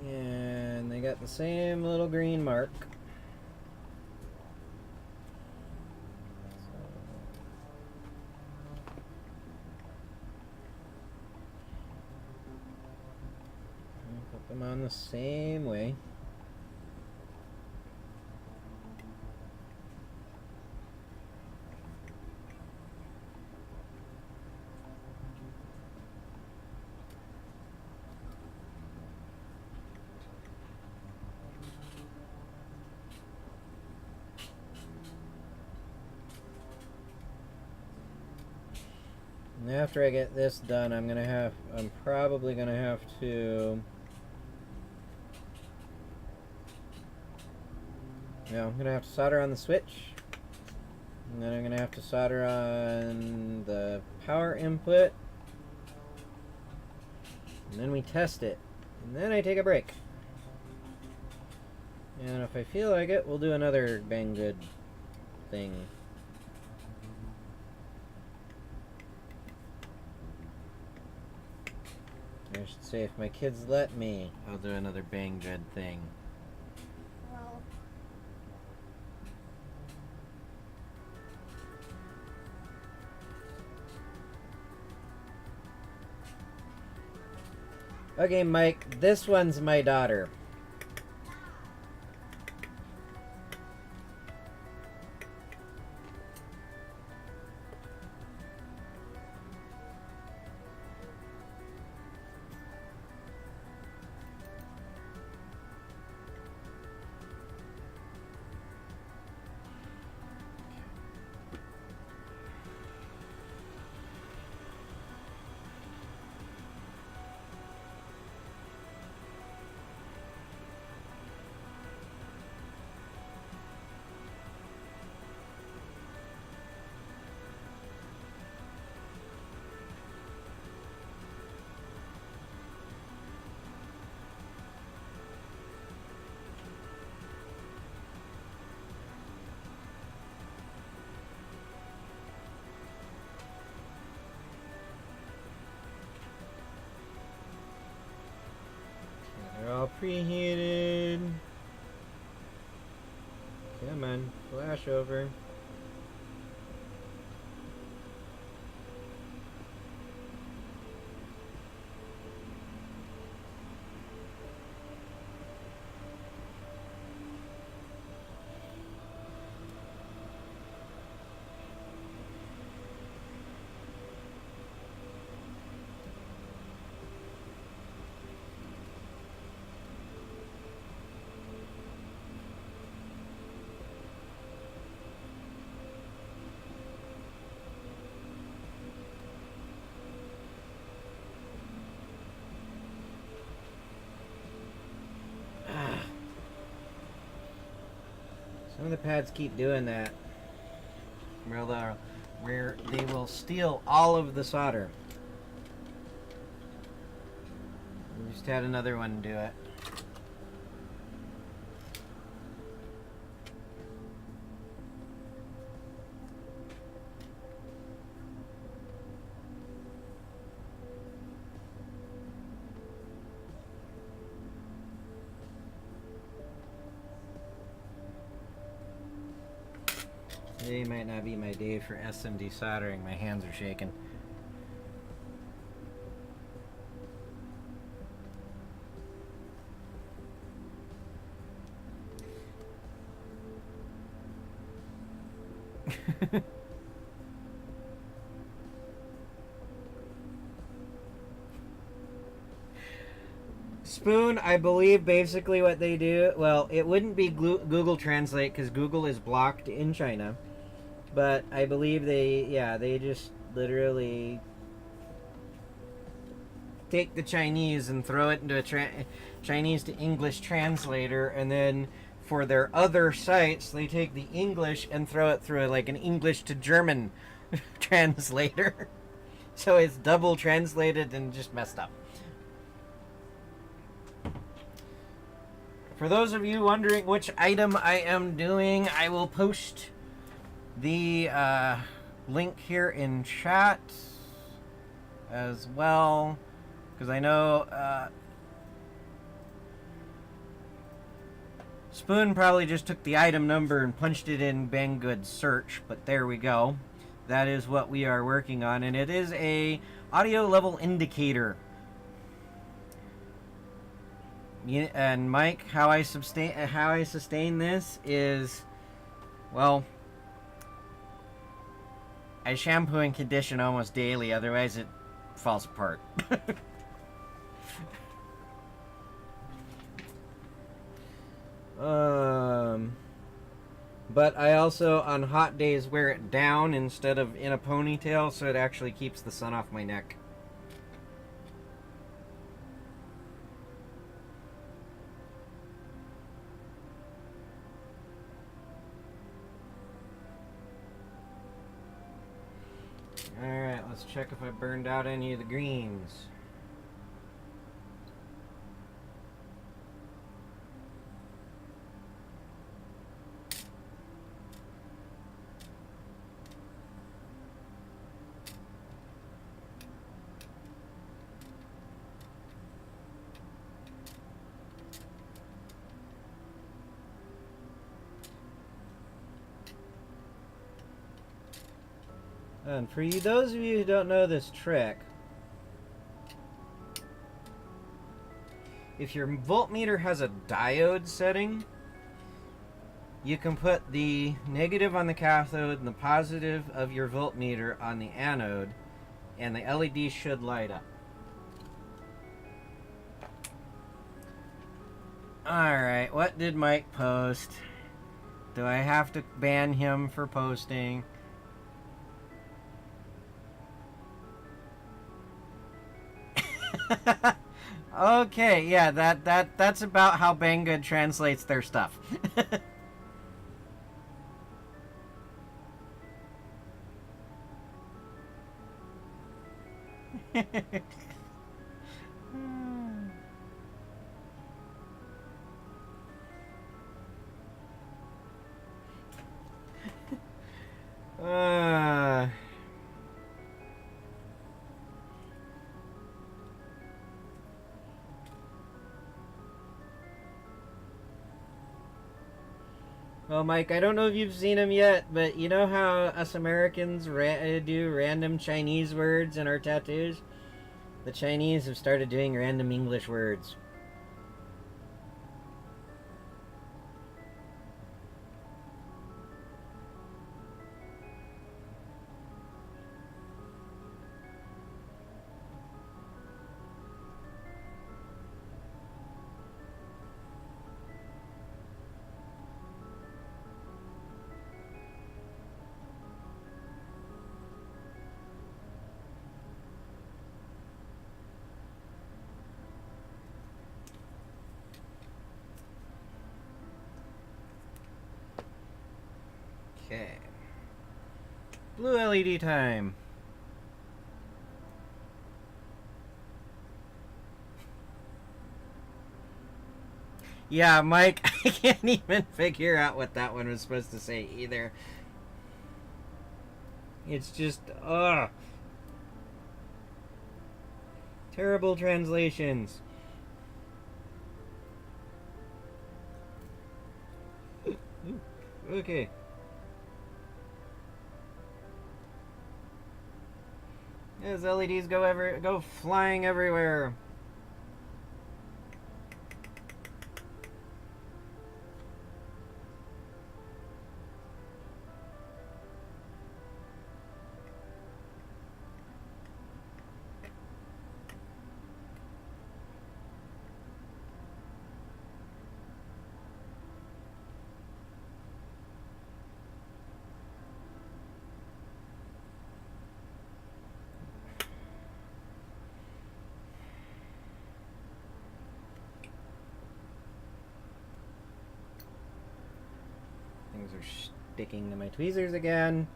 And they got the same little green mark. Put them on the same way. And after I get this done, I'm probably gonna have to, I'm gonna have to solder on the switch, and then I'm gonna have to solder on the power input, and then we test it, and then I take a break. And if I feel like it, we'll do another Banggood thing. I should say, if my kids let me, I'll do another Banggood thing. Well, Okay, Mike, this one's my daughter. preheated. Come on, flash over. Some of the pads keep doing that. Where they will steal all of the solder. We just had another one do it. Today might not be my day for SMD soldering. My hands are shaking. Spoon, I believe basically what they do, well, it wouldn't be Google Translate because Google is blocked in China. But I believe they just literally take the Chinese and throw it into a Chinese to English translator, and then for their other sites, they take the English and throw it through like an English to German translator. So it's double translated and just messed up. For those of you wondering which item I am doing, I will post the link here in chat as well, because I know Spoon probably just took the item number and punched it in Banggood search, but there we go. That is what we are working on, and it is a audio level indicator. And Mike, how I sustain this is, well, I shampoo and condition almost daily, otherwise it falls apart. But I also, on hot days, wear it down instead of in a ponytail, so it actually keeps the sun off my neck. Alright, let's check if I burned out any of the greens. And for you, those of you who don't know this trick, if your voltmeter has a diode setting, you can put the negative on the cathode and the positive of your voltmeter on the anode, and the LED should light up. Alright, what did Mike post? Do I have to ban him for posting? Okay, yeah, that's about how Banggood translates their stuff. Well, Mike, I don't know if you've seen them yet, but you know how us Americans do random Chinese words in our tattoos? The Chinese have started doing random English words. Okay. Blue LED time. Yeah, Mike, I can't even figure out what that one was supposed to say either. It's just, ugh. Terrible translations. Okay. As LEDs go flying everywhere. Things are sticking to my tweezers again.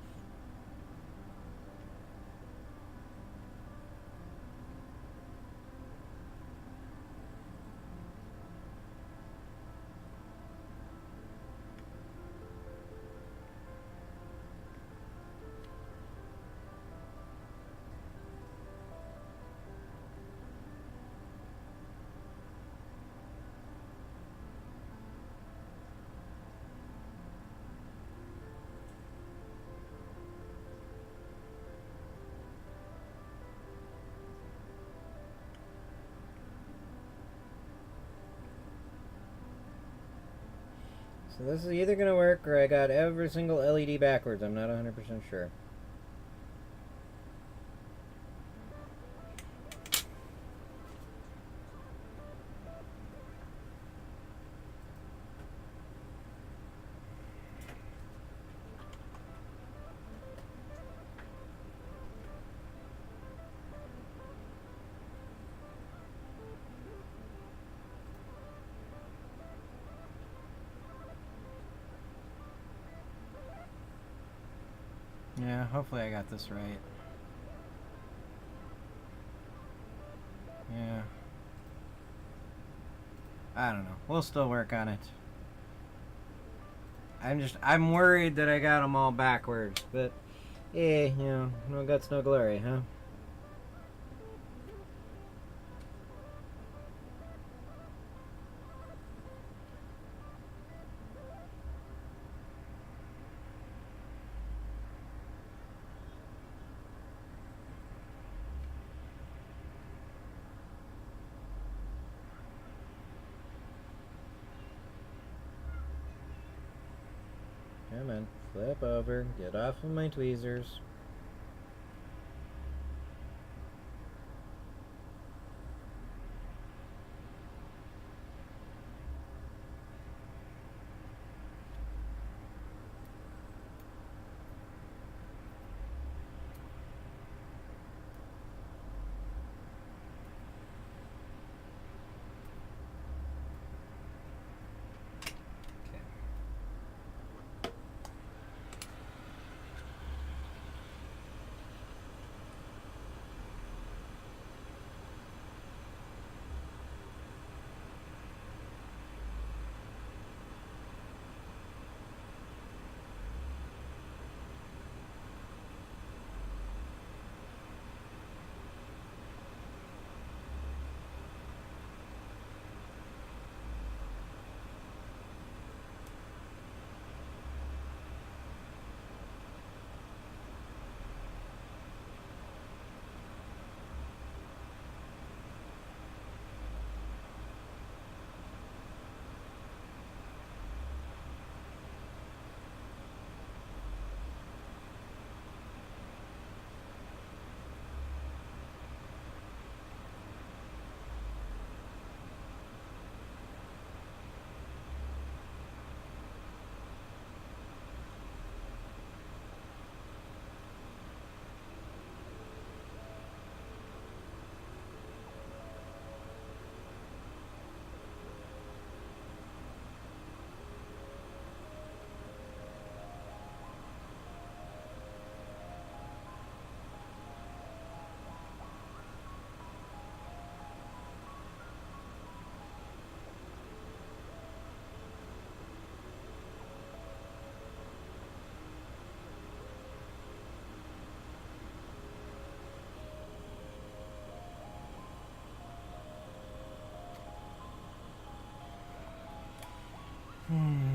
So this is either going to work or I got every single LED backwards. I'm not 100% sure. Yeah, hopefully I got this right. Yeah. I don't know. We'll still work on it. I'm worried that I got them all backwards, but no guts, no glory, huh? Come on, flip over, get off of my tweezers. Hmm.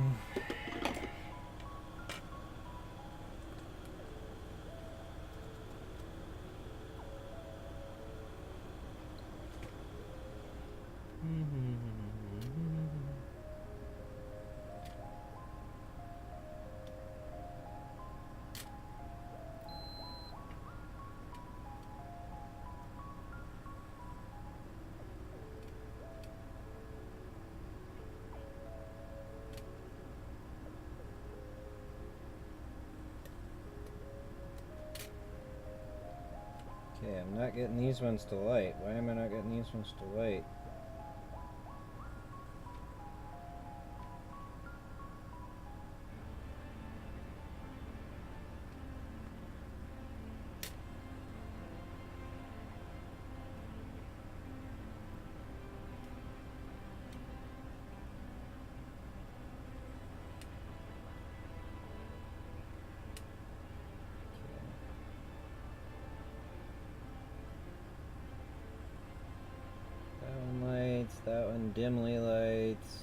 Okay, I'm not getting these ones to light. Why am I not getting these ones to light? That one lights, that one dimly lights.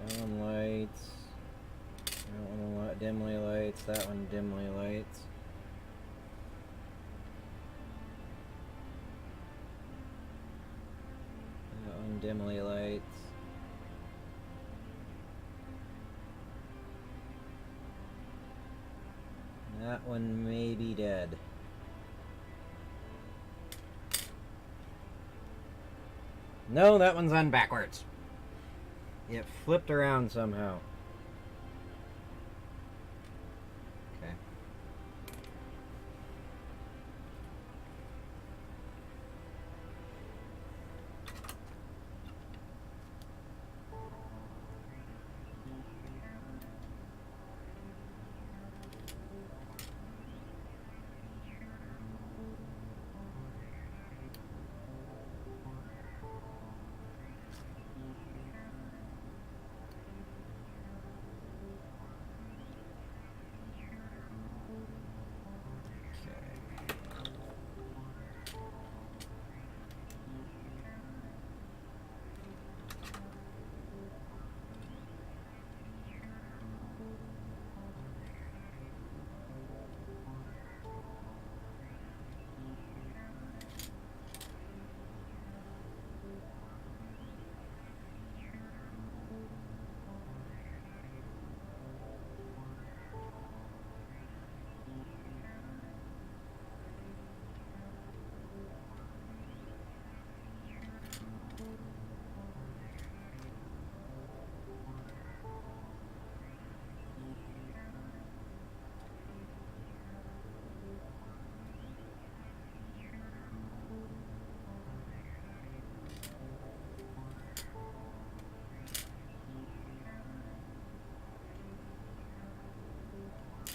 That one lights. That one dimly lights, that one dimly lights. That one dimly lights. That one may be dead. No, that one's on backwards. It flipped around somehow. Okay.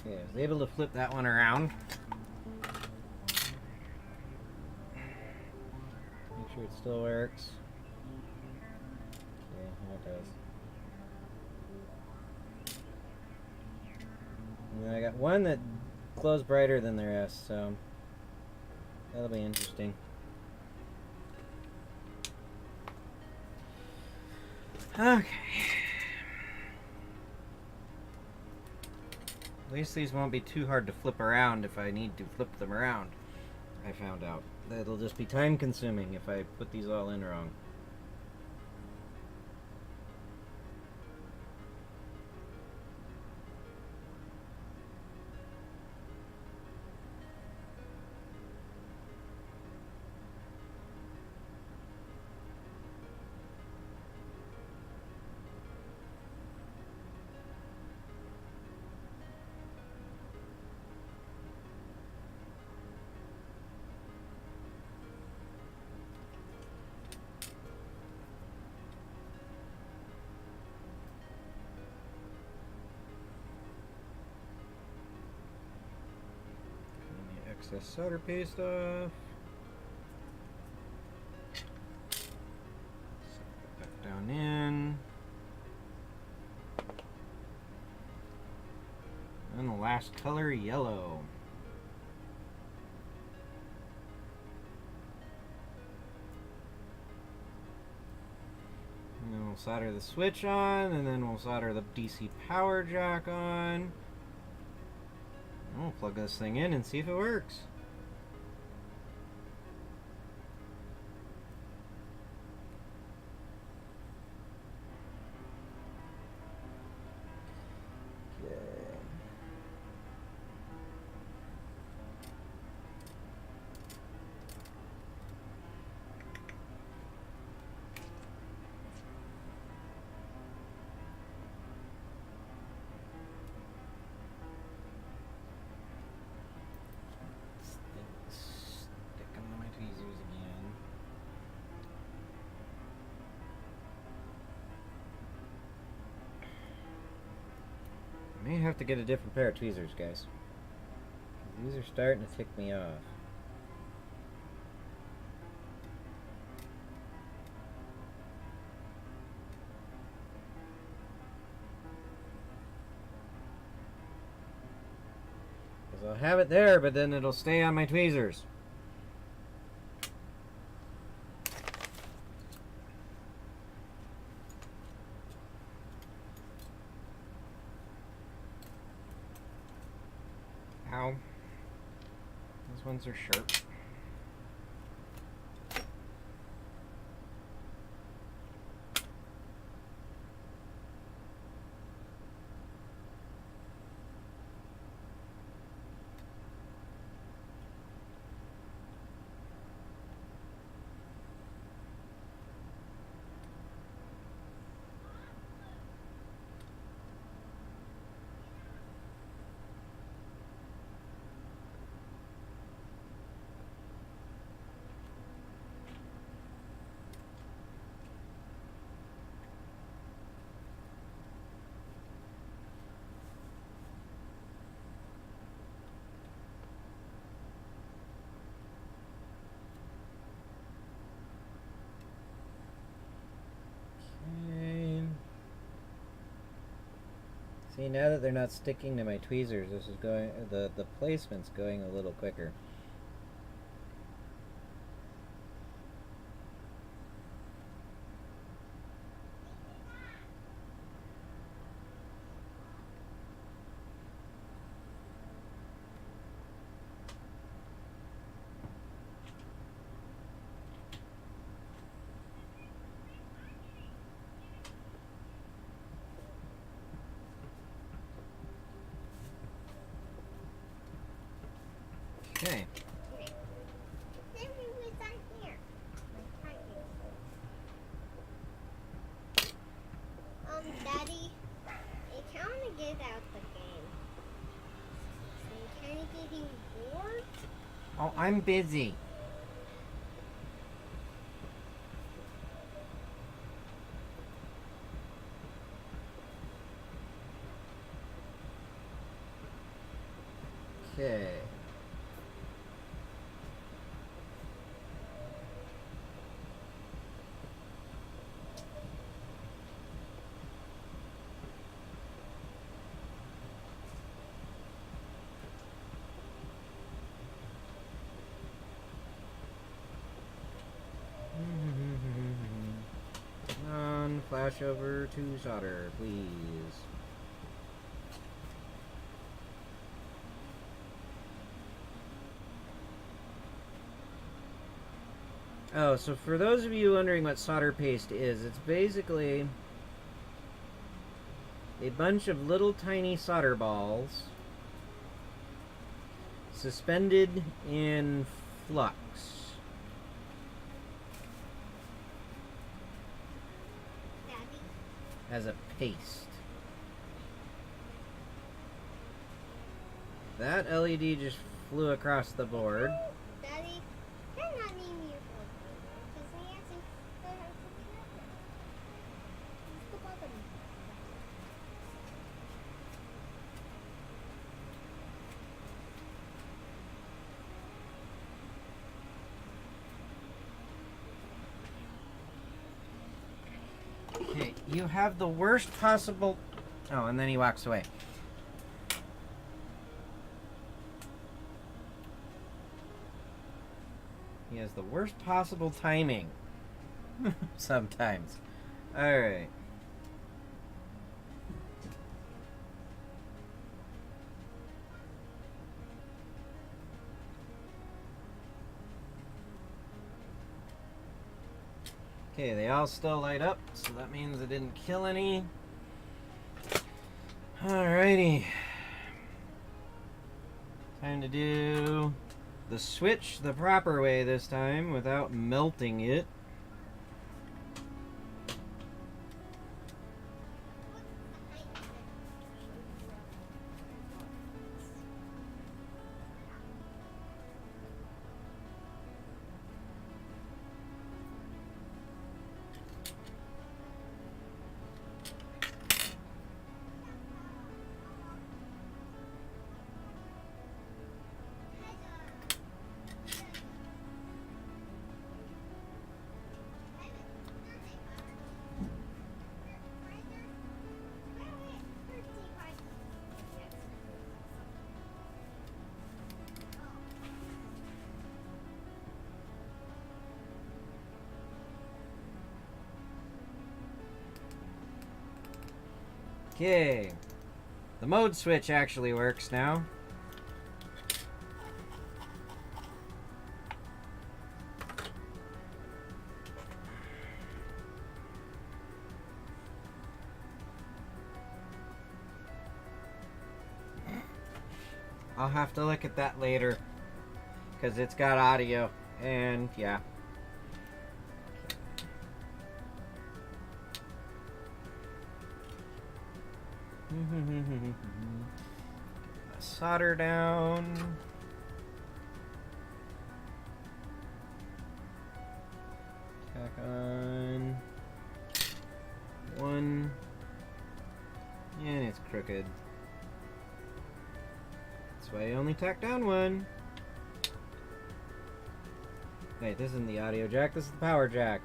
Okay, I was able to flip that one around. Make sure it still works. Okay, here it does. And then I got one that glows brighter than the rest, so that'll be interesting. Okay. At least these won't be too hard to flip around if I need to flip them around. I found out. That'll just be time consuming if I put these all in wrong. Excess solder paste off. Set it back down in. And the last color, yellow. And then we'll we'll solder the switch on, and then we'll solder the DC power jack on. And we'll plug this thing in and see if it works. I may have to get a different pair of tweezers, guys. These are starting to tick me off. Because I'll have it there, but then it'll stay on my tweezers. Ow. Those ones are sharp. See, now that they're not sticking to my tweezers, this is going, the placement's going a little quicker. Okay. Daddy, I kind of get out the game. I'm kind of getting bored. Oh, I'm busy. Okay. Flash over to solder, please. Oh, so for those of you wondering what solder paste is, it's basically a bunch of little tiny solder balls suspended in flux. As a paste. That LED just flew across the board. Daddy, you're not needing your phone because we actually don't have to be out there. Let's go bother me. Okay, you have the worst possible... Oh, and then he walks away. He has the worst possible timing. Sometimes. Alright. Okay, they all still light up, so that means I didn't kill any. Alrighty. Time to do the switch the proper way this time without melting it. Okay, the mode switch actually works now. I'll have to look at that later, because it's got audio, and yeah. Solder down. Tack on one, and it's crooked. That's why I only tack down one. Wait, this isn't the audio jack, this is the power jack.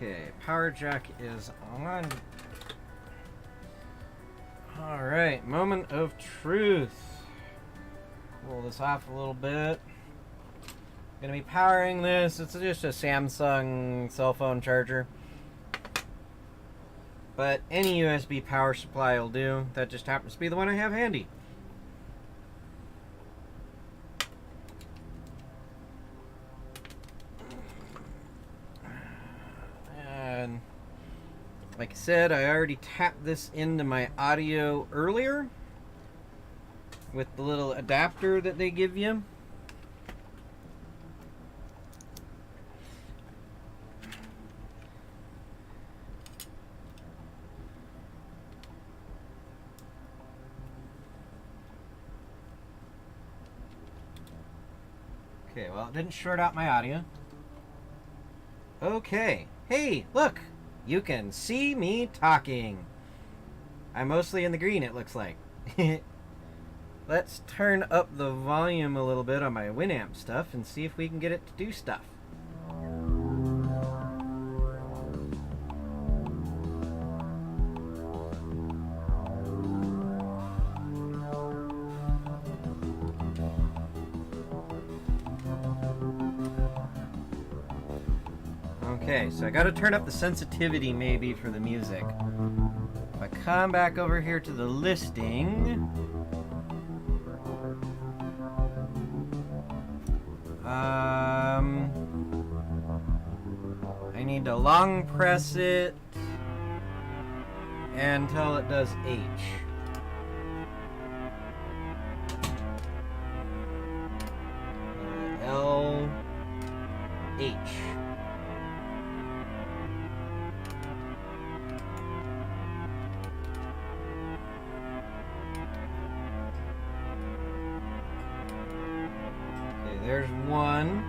Okay, power jack is on. Alright, moment of truth. Pull this off a little bit. Gonna be powering this. It's just a Samsung cell phone charger. But any USB power supply will do. That just happens to be the one I have handy. And like I said, I already tapped this into my audio earlier with the little adapter that they give you. Okay, well, it didn't short out my audio. Okay. Hey, look! You can see me talking. I'm mostly in the green, it looks like. Let's turn up the volume a little bit on my Winamp stuff and see if we can get it to do stuff. Okay, so I gotta turn up the sensitivity maybe for the music. If I come back over here to the listing, I need to long press it until it does H. L, H. There's one.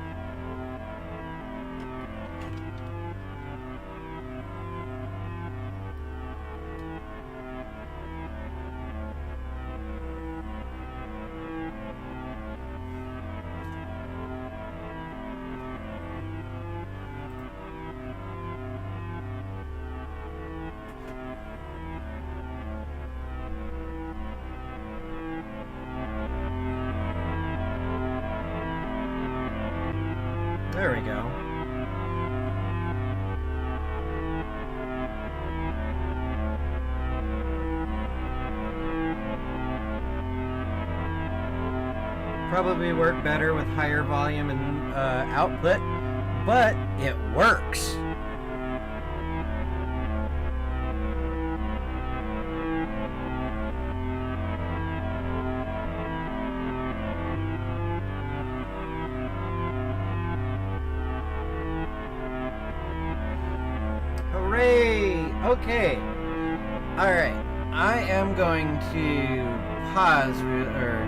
There we go. Probably work better with higher volume and output, but it works. Hooray! Okay. Alright. I am going to pause or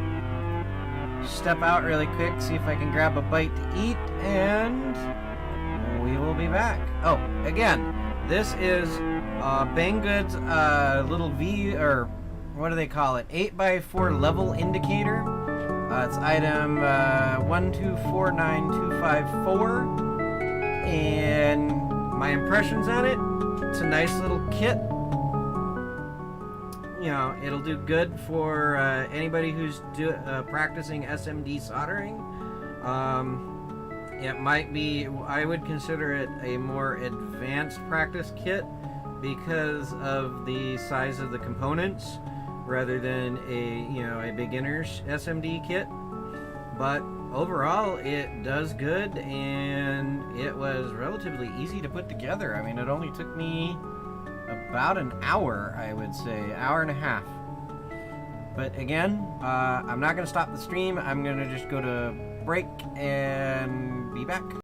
step out really quick, see if I can grab a bite to eat, and we will be back. Oh, again, this is Banggood's little V, or what do they call it? 8x4 level indicator. It's item 1249254, and my impressions on it, it's a nice little kit. You know, it'll do good for anybody who's practicing SMD soldering. It might be, I would consider it a more advanced practice kit because of the size of the components rather than a beginner's SMD kit. But overall, it does good, and it was relatively easy to put together. I mean, it only took me about an hour, I would say, hour and a half. But again, I'm not going to stop the stream. I'm going to just go to break and be back.